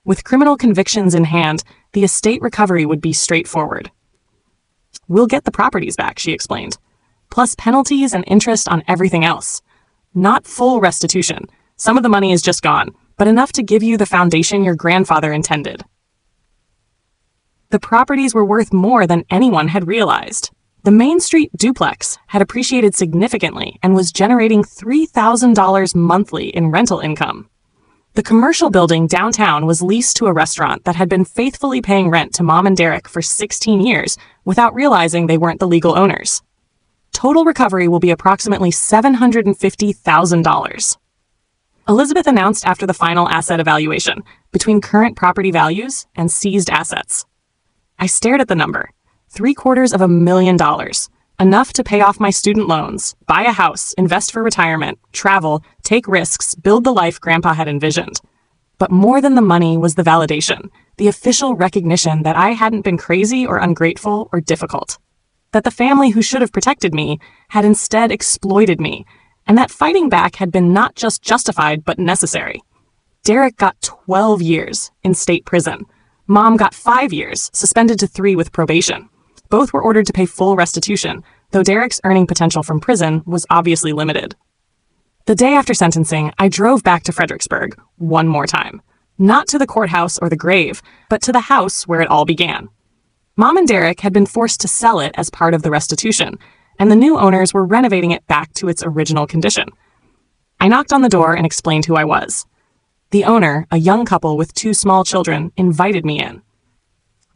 With criminal convictions in hand, the estate recovery would be straightforward. "We'll get the properties back," she explained, "plus penalties and interest on everything else. Not full restitution. Some of the money is just gone, but enough to give you the foundation your grandfather intended." The properties were worth more than anyone had realized. The Main Street duplex had appreciated significantly and was generating $3,000 monthly in rental income. The commercial building downtown was leased to a restaurant that had been faithfully paying rent to Mom and Derek for 16 years without realizing they weren't the legal owners. Total recovery will be approximately $750,000. Elizabeth announced after the final asset evaluation, between current property values and seized assets. I stared at the number. $750,000. Enough to pay off my student loans, buy a house, invest for retirement, travel, take risks, build the life Grandpa had envisioned. But more than the money was the validation, the official recognition that I hadn't been crazy or ungrateful or difficult. That the family who should have protected me had instead exploited me, and that fighting back had been not just justified but necessary. Derek got 12 years in state prison. Mom got 5 years, suspended to 3 with probation. Both were ordered to pay full restitution, though Derek's earning potential from prison was obviously limited. The day after sentencing, I drove back to Fredericksburg one more time. Not to the courthouse or the grave, but to the house where it all began. Mom and Derek had been forced to sell it as part of the restitution, and the new owners were renovating it back to its original condition. I knocked on the door and explained who I was. The owner, a young couple with 2 small children, invited me in.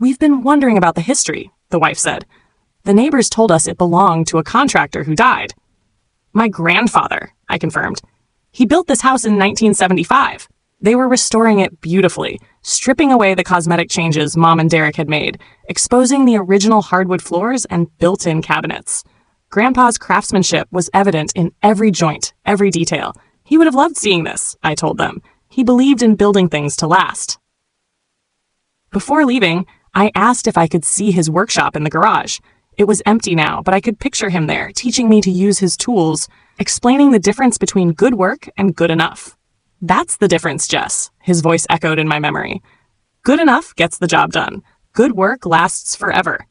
"We've been wondering about the history," the wife said. "The neighbors told us it belonged to a contractor who died." "My grandfather," I confirmed. "He built this house in 1975. They were restoring it beautifully, stripping away the cosmetic changes Mom and Derek had made, exposing the original hardwood floors and built-in cabinets. Grandpa's craftsmanship was evident in every joint, every detail. He would have loved seeing this," I told them. "He believed in building things to last." Before leaving, I asked if I could see his workshop in the garage. It was empty now, but I could picture him there, teaching me to use his tools, explaining the difference between good work and good enough. "That's the difference, Jess," his voice echoed in my memory. "Good enough gets the job done. Good work lasts forever."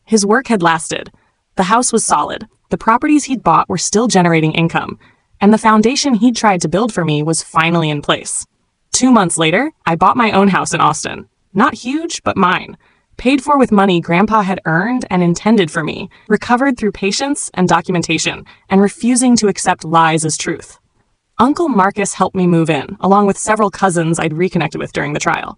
His work had lasted. The house was solid. The properties he'd bought were still generating income, and the foundation he'd tried to build for me was finally in place. 2 months later, I bought my own house in Austin. Not huge, but mine. Paid for with money Grandpa had earned and intended for me, recovered through patience and documentation, and refusing to accept lies as truth. Uncle Marcus helped me move in, along with several cousins I'd reconnected with during the trial.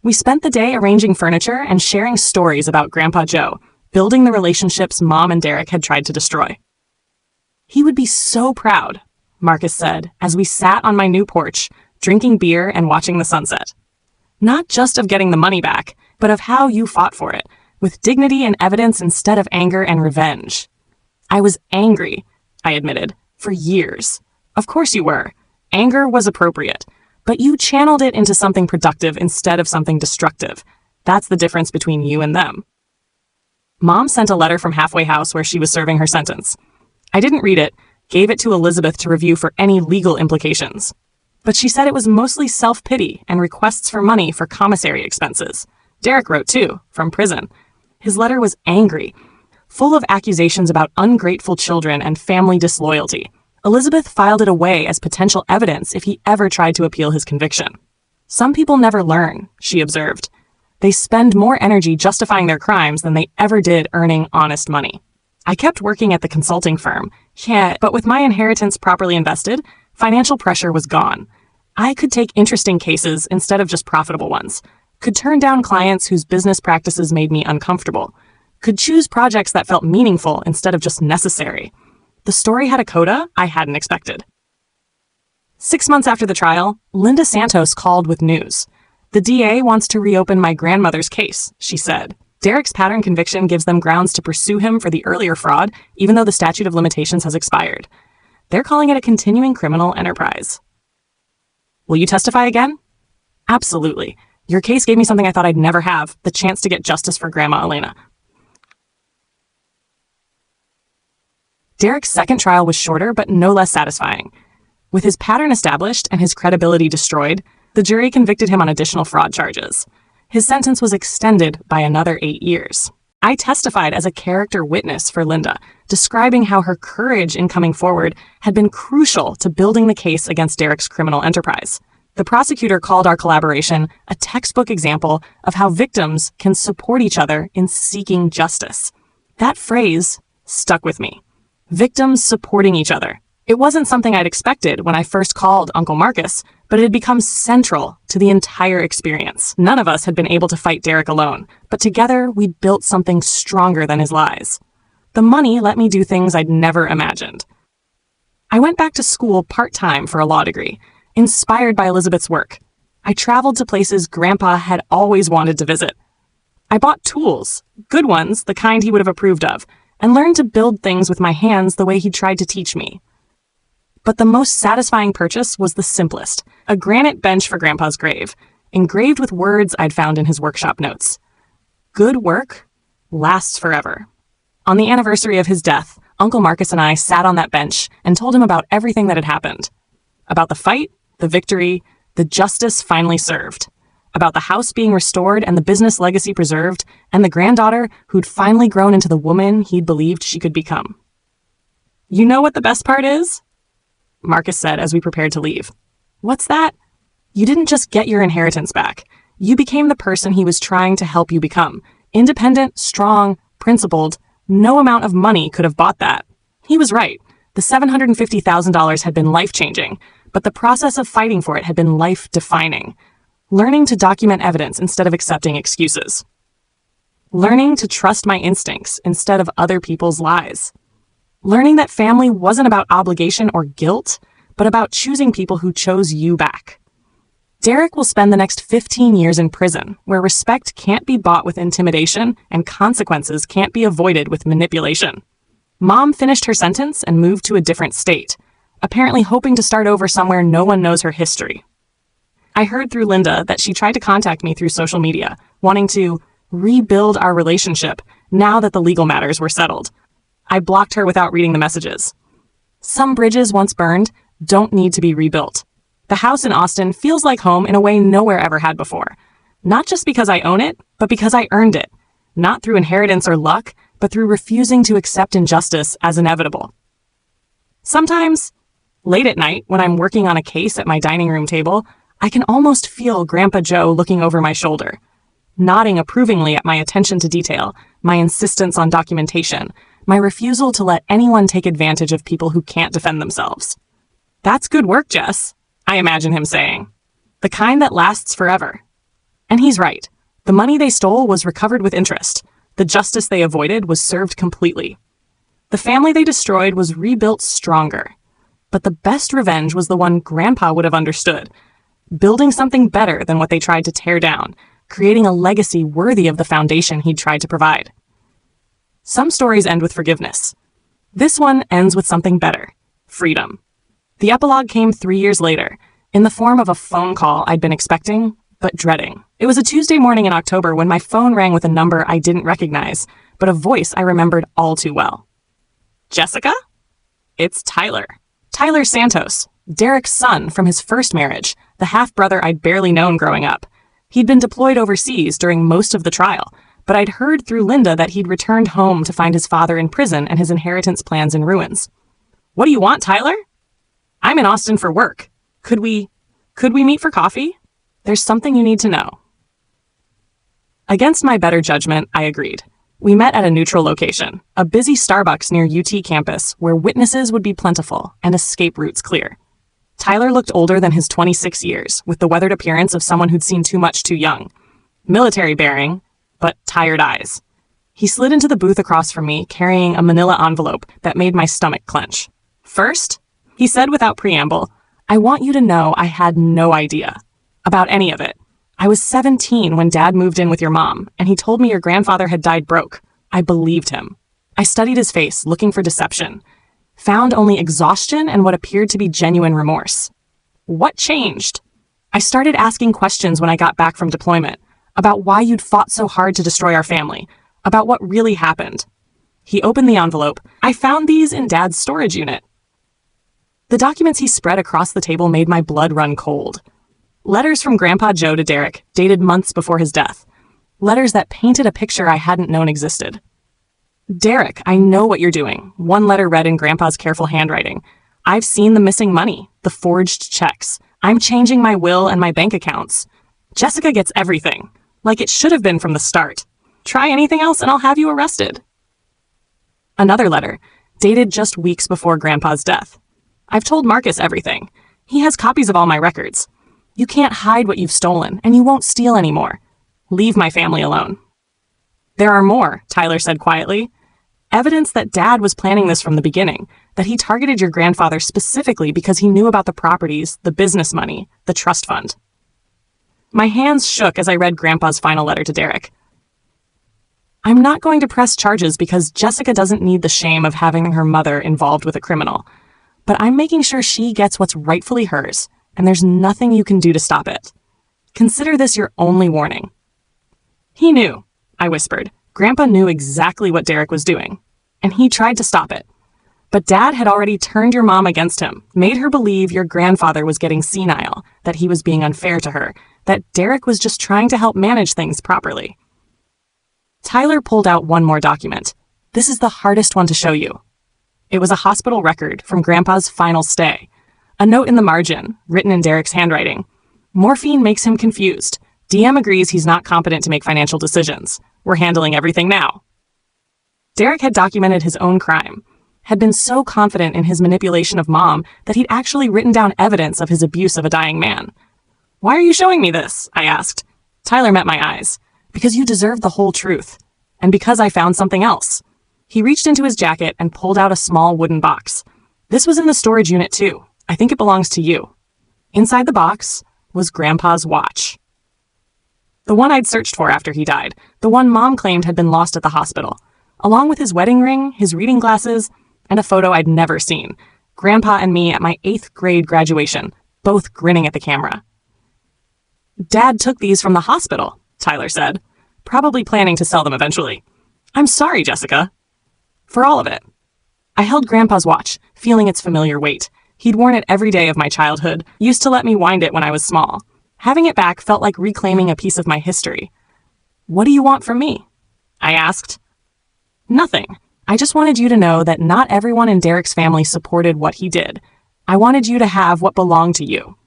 We spent the day arranging furniture and sharing stories about Grandpa Joe, building the relationships Mom and Derek had tried to destroy. "He would be so proud," Marcus said, as we sat on my new porch, drinking beer and watching the sunset. "Not just of getting the money back, but of how you fought for it, with dignity and evidence instead of anger and revenge." "I was angry," I admitted, "for years." "Of course you were. Anger was appropriate, but you channeled it into something productive instead of something destructive. That's the difference between you and them." Mom sent a letter from Halfway House where she was serving her sentence. I didn't read it, gave it to Elizabeth to review for any legal implications. But she said it was mostly self-pity and requests for money for commissary expenses. Derek wrote too, from prison. His letter was angry, full of accusations about ungrateful children and family disloyalty. Elizabeth filed it away as potential evidence if he ever tried to appeal his conviction. "Some people never learn," she observed. "They spend more energy justifying their crimes than they ever did earning honest money." I kept working at the consulting firm, but with my inheritance properly invested, financial pressure was gone. I could take interesting cases instead of just profitable ones, could turn down clients whose business practices made me uncomfortable, could choose projects that felt meaningful instead of just necessary. The story had a coda I hadn't expected. 6 months after the trial, Linda Santos called with news. "The DA wants to reopen my grandmother's case," she said. "Derek's pattern conviction gives them grounds to pursue him for the earlier fraud, even though the statute of limitations has expired. They're calling it a continuing criminal enterprise." "Will you testify again?" "Absolutely. Your case gave me something I thought I'd never have, the chance to get justice for Grandma Elena." Derek's second trial was shorter but no less satisfying. With his pattern established and his credibility destroyed, the jury convicted him on additional fraud charges. His sentence was extended by another 8 years. I testified as a character witness for Linda, describing how her courage in coming forward had been crucial to building the case against Derek's criminal enterprise. The prosecutor called our collaboration a textbook example of how victims can support each other in seeking justice. That phrase stuck with me. Victims supporting each other. It wasn't something I'd expected when I first called Uncle Marcus, but it had become central to the entire experience. None of us had been able to fight Derek alone, but together we'd built something stronger than his lies. The money let me do things I'd never imagined. I went back to school part-time for a law degree, inspired by Elizabeth's work. I traveled to places Grandpa had always wanted to visit. I bought tools, good ones, the kind he would have approved of, and learned to build things with my hands the way he tried to teach me. But the most satisfying purchase was the simplest, a granite bench for Grandpa's grave, engraved with words I'd found in his workshop notes. Good work lasts forever. On the anniversary of his death, Uncle Marcus and I sat on that bench and told him about everything that had happened. About the fight, the victory, the justice finally served. About the house being restored and the business legacy preserved, and the granddaughter who'd finally grown into the woman he'd believed she could become. "You know what the best part is?" Marcus said as we prepared to leave. "What's that?" "You didn't just get your inheritance back. You became the person he was trying to help you become. Independent, strong, principled. No amount of money could have bought that." He was right. The $750,000 had been life-changing, but the process of fighting for it had been life-defining. Learning to document evidence instead of accepting excuses. Learning to trust my instincts instead of other people's lies. Learning that family wasn't about obligation or guilt, but about choosing people who chose you back. Derek will spend the next 15 years in prison, where respect can't be bought with intimidation and consequences can't be avoided with manipulation. Mom finished her sentence and moved to a different state, apparently hoping to start over somewhere no one knows her history. I heard through Linda that she tried to contact me through social media, wanting to rebuild our relationship now that the legal matters were settled. I blocked her without reading the messages. Some bridges once burned don't need to be rebuilt. The house in Austin feels like home in a way nowhere ever had before. Not just because I own it, but because I earned it. Not through inheritance or luck, but through refusing to accept injustice as inevitable. Sometimes, late at night, when I'm working on a case at my dining room table, I can almost feel Grandpa Joe looking over my shoulder, nodding approvingly at my attention to detail, my insistence on documentation, my refusal to let anyone take advantage of people who can't defend themselves. "That's good work, Jess," I imagine him saying. "The kind that lasts forever." And he's right. The money they stole was recovered with interest. The justice they avoided was served completely. The family they destroyed was rebuilt stronger. But the best revenge was the one Grandpa would have understood. Building something better than what they tried to tear down, creating a legacy worthy of the foundation he'd tried to provide. Some stories end with forgiveness. This one ends with something better: freedom. The epilogue came 3 years later, in the form of a phone call I'd been expecting, but dreading. It was a Tuesday morning in October when my phone rang with a number I didn't recognize, but a voice I remembered all too well. "Jessica?" "It's Tyler." Tyler Santos, Derek's son from his first marriage, the half-brother I'd barely known growing up. He'd been deployed overseas during most of the trial, but I'd heard through Linda that he'd returned home to find his father in prison and his inheritance plans in ruins. "What do you want, Tyler?" "I'm in Austin for work. Could we meet for coffee? There's something you need to know." Against my better judgment, I agreed. We met at a neutral location, a busy Starbucks near UT campus where witnesses would be plentiful and escape routes clear. Tyler looked older than his 26 years, with the weathered appearance of someone who'd seen too much too young. Military bearing, but tired eyes. He slid into the booth across from me, carrying a manila envelope that made my stomach clench. "First," he said without preamble, "I want you to know I had no idea about any of it. I was 17 when Dad moved in with your mom, and he told me your grandfather had died broke. I believed him. I studied his face, looking for deception. Found only exhaustion and what appeared to be genuine remorse. What changed? I started asking questions when I got back from deployment, about why you'd fought so hard to destroy our family, about what really happened." He opened the envelope. "I found these in Dad's storage unit." The documents he spread across the table made my blood run cold. Letters from Grandpa Joe to Derek, dated months before his death. Letters that painted a picture I hadn't known existed. "Derek, I know what you're doing," one letter read in Grandpa's careful handwriting. "I've seen the missing money, the forged checks. I'm changing my will and my bank accounts. Jessica gets everything, like it should have been from the start. Try anything else and I'll have you arrested." Another letter, dated just weeks before Grandpa's death. "I've told Marcus everything. He has copies of all my records. You can't hide what you've stolen, and you won't steal anymore. Leave my family alone." "There are more," Tyler said quietly. "Evidence that Dad was planning this from the beginning, that he targeted your grandfather specifically because he knew about the properties, the business money, the trust fund." My hands shook as I read Grandpa's final letter to Derek. I'm not going to press charges because Jessica doesn't need the shame of having her mother involved with a criminal. But I'm making sure she gets what's rightfully hers, and there's nothing you can do to stop it. Consider this your only warning." He knew, I whispered. Grandpa knew exactly what Derek was doing, and he tried to stop it. But Dad had already turned your mom against him, made her believe your grandfather was getting senile, that he was being unfair to her, that Derek was just trying to help manage things properly. Tyler pulled out one more document. This is the hardest one to show you. It was a hospital record from Grandpa's final stay. A note in the margin, written in Derek's handwriting. "Morphine makes him confused. DM agrees he's not competent to make financial decisions. We're handling everything now." Derek had documented his own crime, had been so confident in his manipulation of Mom that he'd actually written down evidence of his abuse of a dying man. "Why are you showing me this?" I asked. Tyler met my eyes. "Because you deserve the whole truth. And because I found something else." He reached into his jacket and pulled out a small wooden box. "This was in the storage unit too. I think it belongs to you." Inside the box was Grandpa's watch. The one I'd searched for after he died, the one Mom claimed had been lost at the hospital, along with his wedding ring, his reading glasses, and a photo I'd never seen. Grandpa and me at my 8th grade graduation, both grinning at the camera. "Dad took these from the hospital," Tyler said, "probably planning to sell them eventually. I'm sorry, Jessica." "For all of it." I held Grandpa's watch, feeling its familiar weight. He'd worn it every day of my childhood, used to let me wind it when I was small. Having it back felt like reclaiming a piece of my history. "What do you want from me?" I asked. "Nothing. I just wanted you to know that not everyone in Derek's family supported what he did. I wanted you to have what belonged to you."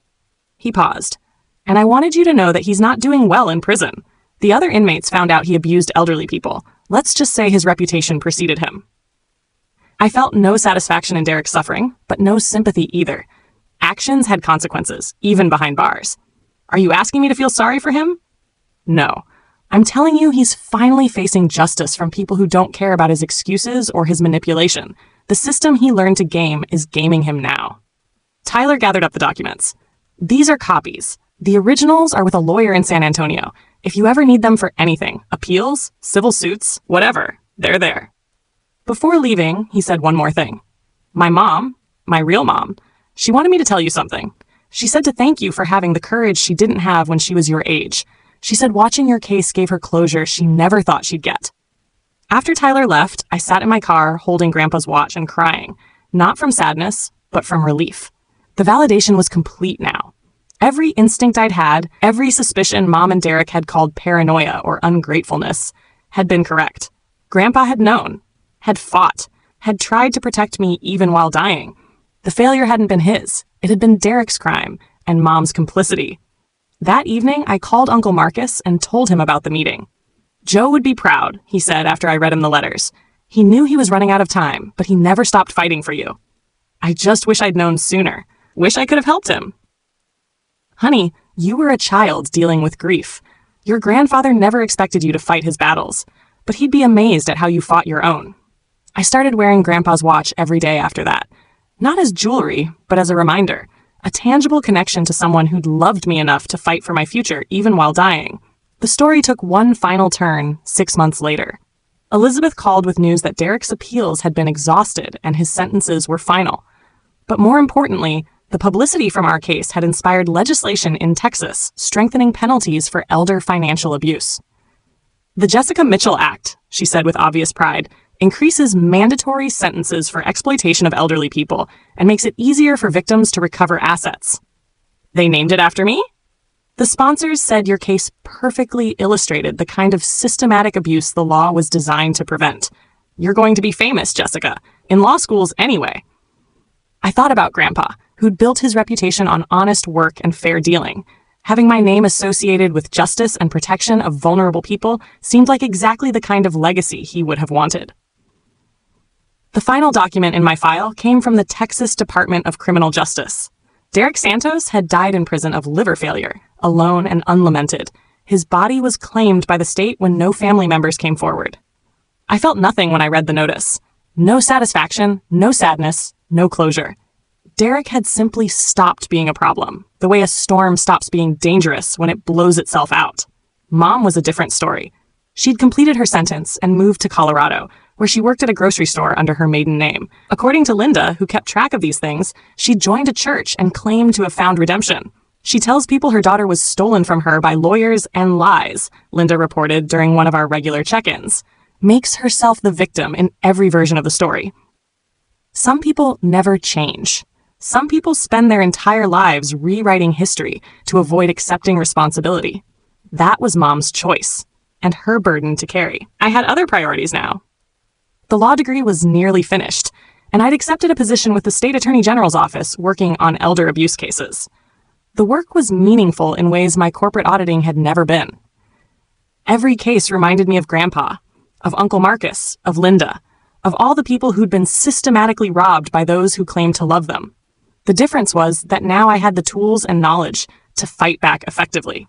He paused. "And I wanted you to know that he's not doing well in prison. The other inmates found out he abused elderly people. Let's just say his reputation preceded him." I felt no satisfaction in Derek's suffering, but no sympathy either. Actions had consequences, even behind bars. Are you asking me to feel sorry for him? No. I'm telling you he's finally facing justice from people who don't care about his excuses or his manipulation. The system he learned to game is gaming him now. Tyler gathered up the documents. "These are copies. The originals are with a lawyer in San Antonio. If you ever need them for anything, appeals, civil suits, whatever, they're there." Before leaving, he said one more thing. "My mom, my real mom, she wanted me to tell you something. She said to thank you for having the courage she didn't have when she was your age. She said watching your case gave her closure she never thought she'd get." After Tyler left, I sat in my car holding Grandpa's watch and crying, not from sadness, but from relief. The validation was complete now. Every instinct I'd had, every suspicion Mom and Derek had called paranoia or ungratefulness, had been correct. Grandpa had known, had fought, had tried to protect me even while dying. The failure hadn't been his. It had been Derek's crime and Mom's complicity. That evening, I called Uncle Marcus and told him about the meeting. "Joe would be proud," he said after I read him the letters. "He knew he was running out of time, but he never stopped fighting for you. I just wish I'd known sooner. Wish I could have helped him." "Honey, you were a child dealing with grief. Your grandfather never expected you to fight his battles, but he'd be amazed at how you fought your own." I started wearing Grandpa's watch every day after that. Not as jewelry, but as a reminder. A tangible connection to someone who'd loved me enough to fight for my future even while dying. The story took one final turn 6 months later. Elizabeth called with news that Derek's appeals had been exhausted and his sentences were final. But more importantly, the publicity from our case had inspired legislation in Texas strengthening penalties for elder financial abuse. "The Jessica Mitchell Act," she said with obvious pride, "increases mandatory sentences for exploitation of elderly people and makes it easier for victims to recover assets." They named it after me? The sponsors said your case perfectly illustrated the kind of systematic abuse the law was designed to prevent. You're going to be famous, Jessica, in law schools anyway. I thought about Grandpa, who'd built his reputation on honest work and fair dealing. Having my name associated with justice and protection of vulnerable people seemed like exactly the kind of legacy he would have wanted. The final document in my file came from the Texas Department of Criminal Justice. Derek Santos had died in prison of liver failure, alone and unlamented. His body was claimed by the state when no family members came forward. I felt nothing when I read the notice. No satisfaction, no sadness, no closure. Derek had simply stopped being a problem, the way a storm stops being dangerous when it blows itself out. Mom was a different story. She'd completed her sentence and moved to Colorado, where she worked at a grocery store under her maiden name. According to Linda, who kept track of these things, she joined a church and claimed to have found redemption. She tells people her daughter was stolen from her by lawyers and lies, Linda reported during one of our regular check-ins. Makes herself the victim in every version of the story. Some people never change. Some people spend their entire lives rewriting history to avoid accepting responsibility. That was Mom's choice, and her burden to carry. I had other priorities now. The law degree was nearly finished, and I'd accepted a position with the State Attorney General's office working on elder abuse cases. The work was meaningful in ways my corporate auditing had never been. Every case reminded me of Grandpa, of Uncle Marcus, of Linda, of all the people who'd been systematically robbed by those who claimed to love them. The difference was that now I had the tools and knowledge to fight back effectively.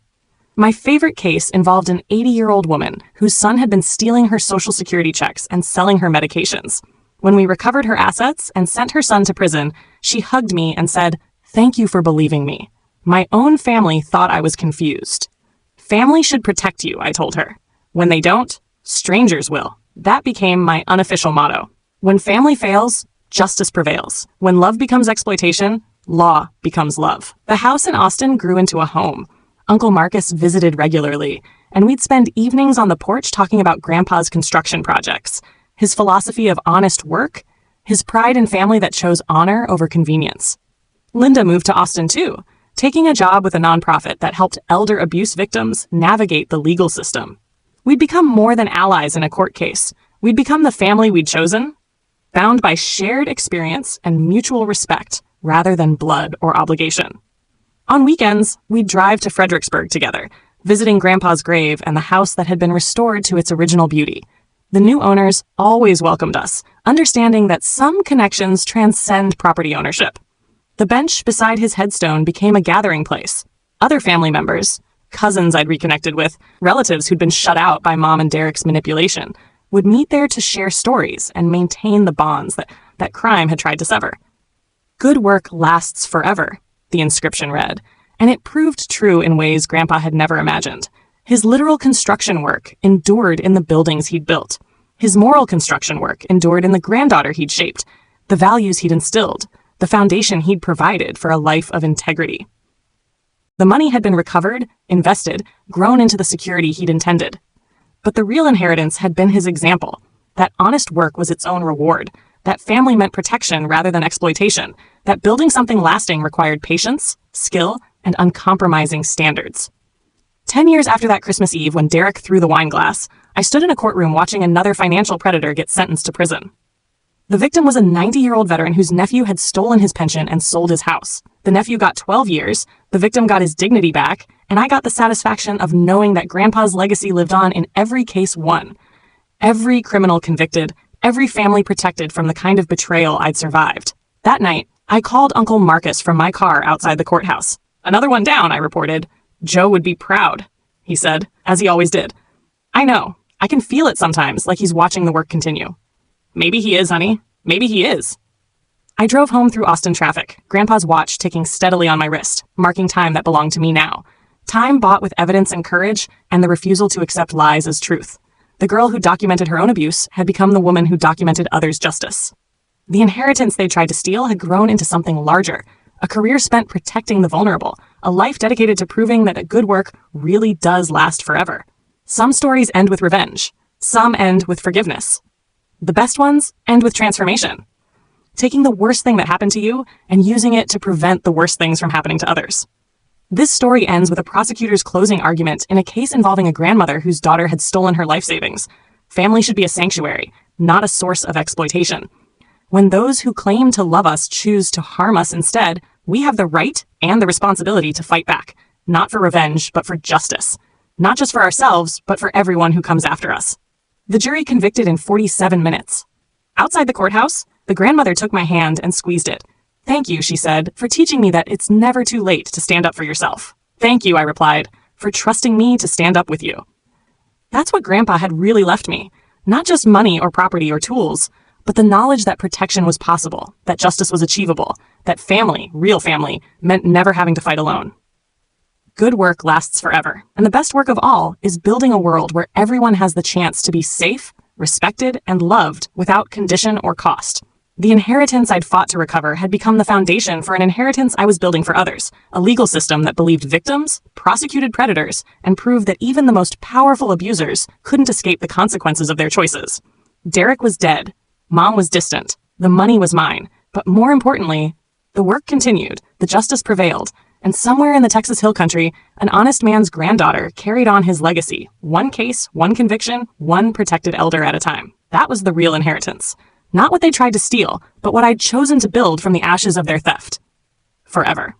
My favorite case involved an 80-year-old woman whose son had been stealing her Social Security checks and selling her medications. When we recovered her assets and sent her son to prison, she hugged me and said, "Thank you for believing me. My own family thought I was confused." Family should protect you, I told her. When they don't, strangers will. That became my unofficial motto. When family fails, justice prevails. When love becomes exploitation, law becomes love. The house in Austin grew into a home. Uncle Marcus visited regularly, and we'd spend evenings on the porch talking about Grandpa's construction projects, his philosophy of honest work, his pride in family that chose honor over convenience. Linda moved to Austin too, taking a job with a nonprofit that helped elder abuse victims navigate the legal system. We'd become more than allies in a court case. We'd become the family we'd chosen, bound by shared experience and mutual respect rather than blood or obligation. On weekends, we'd drive to Fredericksburg together, visiting Grandpa's grave and the house that had been restored to its original beauty. The new owners always welcomed us, understanding that some connections transcend property ownership. The bench beside his headstone became a gathering place. Other family members, cousins I'd reconnected with, relatives who'd been shut out by Mom and Derek's manipulation, would meet there to share stories and maintain the bonds that crime had tried to sever. Good work lasts forever, the inscription read, and it proved true in ways Grandpa had never imagined. His literal construction work endured in the buildings he'd built. His moral construction work endured in the granddaughter he'd shaped, the values he'd instilled, the foundation he'd provided for a life of integrity. The money had been recovered, invested, grown into the security he'd intended. But the real inheritance had been his example, that honest work was its own reward, that family meant protection rather than exploitation, that building something lasting required patience, skill, and uncompromising standards. 10 years after that Christmas Eve when Derek threw the wine glass, I stood in a courtroom watching another financial predator get sentenced to prison. The victim was a 90-year-old veteran whose nephew had stolen his pension and sold his house. The nephew got 12 years, the victim got his dignity back, and I got the satisfaction of knowing that Grandpa's legacy lived on in every case won. Every criminal convicted, every family protected from the kind of betrayal I'd survived. That night, I called Uncle Marcus from my car outside the courthouse. "Another one down," I reported. "Joe would be proud," he said, as he always did. "I know. I can feel it sometimes, like he's watching the work continue." "Maybe he is, honey. Maybe he is." I drove home through Austin traffic, Grandpa's watch ticking steadily on my wrist, marking time that belonged to me now. Time bought with evidence and courage, and the refusal to accept lies as truth. The girl who documented her own abuse had become the woman who documented others' justice. The inheritance they tried to steal had grown into something larger, a career spent protecting the vulnerable, a life dedicated to proving that a good work really does last forever. Some stories end with revenge. Some end with forgiveness. The best ones end with transformation. Taking the worst thing that happened to you and using it to prevent the worst things from happening to others. This story ends with a prosecutor's closing argument in a case involving a grandmother whose daughter had stolen her life savings. Family should be a sanctuary, not a source of exploitation. When those who claim to love us choose to harm us instead, we have the right and the responsibility to fight back, not for revenge, but for justice. Not just for ourselves, but for everyone who comes after us. The jury convicted in 47 minutes. Outside the courthouse, the grandmother took my hand and squeezed it. "Thank you," she said, "for teaching me that it's never too late to stand up for yourself." "Thank you," I replied, "for trusting me to stand up with you." That's what Grandpa had really left me. Not just money or property or tools, but the knowledge that protection was possible, that justice was achievable, that family, real family, meant never having to fight alone. good work lasts forever, and the best work of all is building a world where everyone has the chance to be safe, respected, and loved without condition or cost. The inheritance I'd fought to recover had become the foundation for an inheritance I was building for others, a legal system that believed victims, prosecuted predators, and proved that even the most powerful abusers couldn't escape the consequences of their choices. Derek was dead. Mom was distant. The money was mine. But more importantly, the work continued, the justice prevailed, and somewhere in the Texas Hill Country, an honest man's granddaughter carried on his legacy, one case, one conviction, one protected elder at a time. That was the real inheritance. Not what they tried to steal, but what I'd chosen to build from the ashes of their theft. Forever.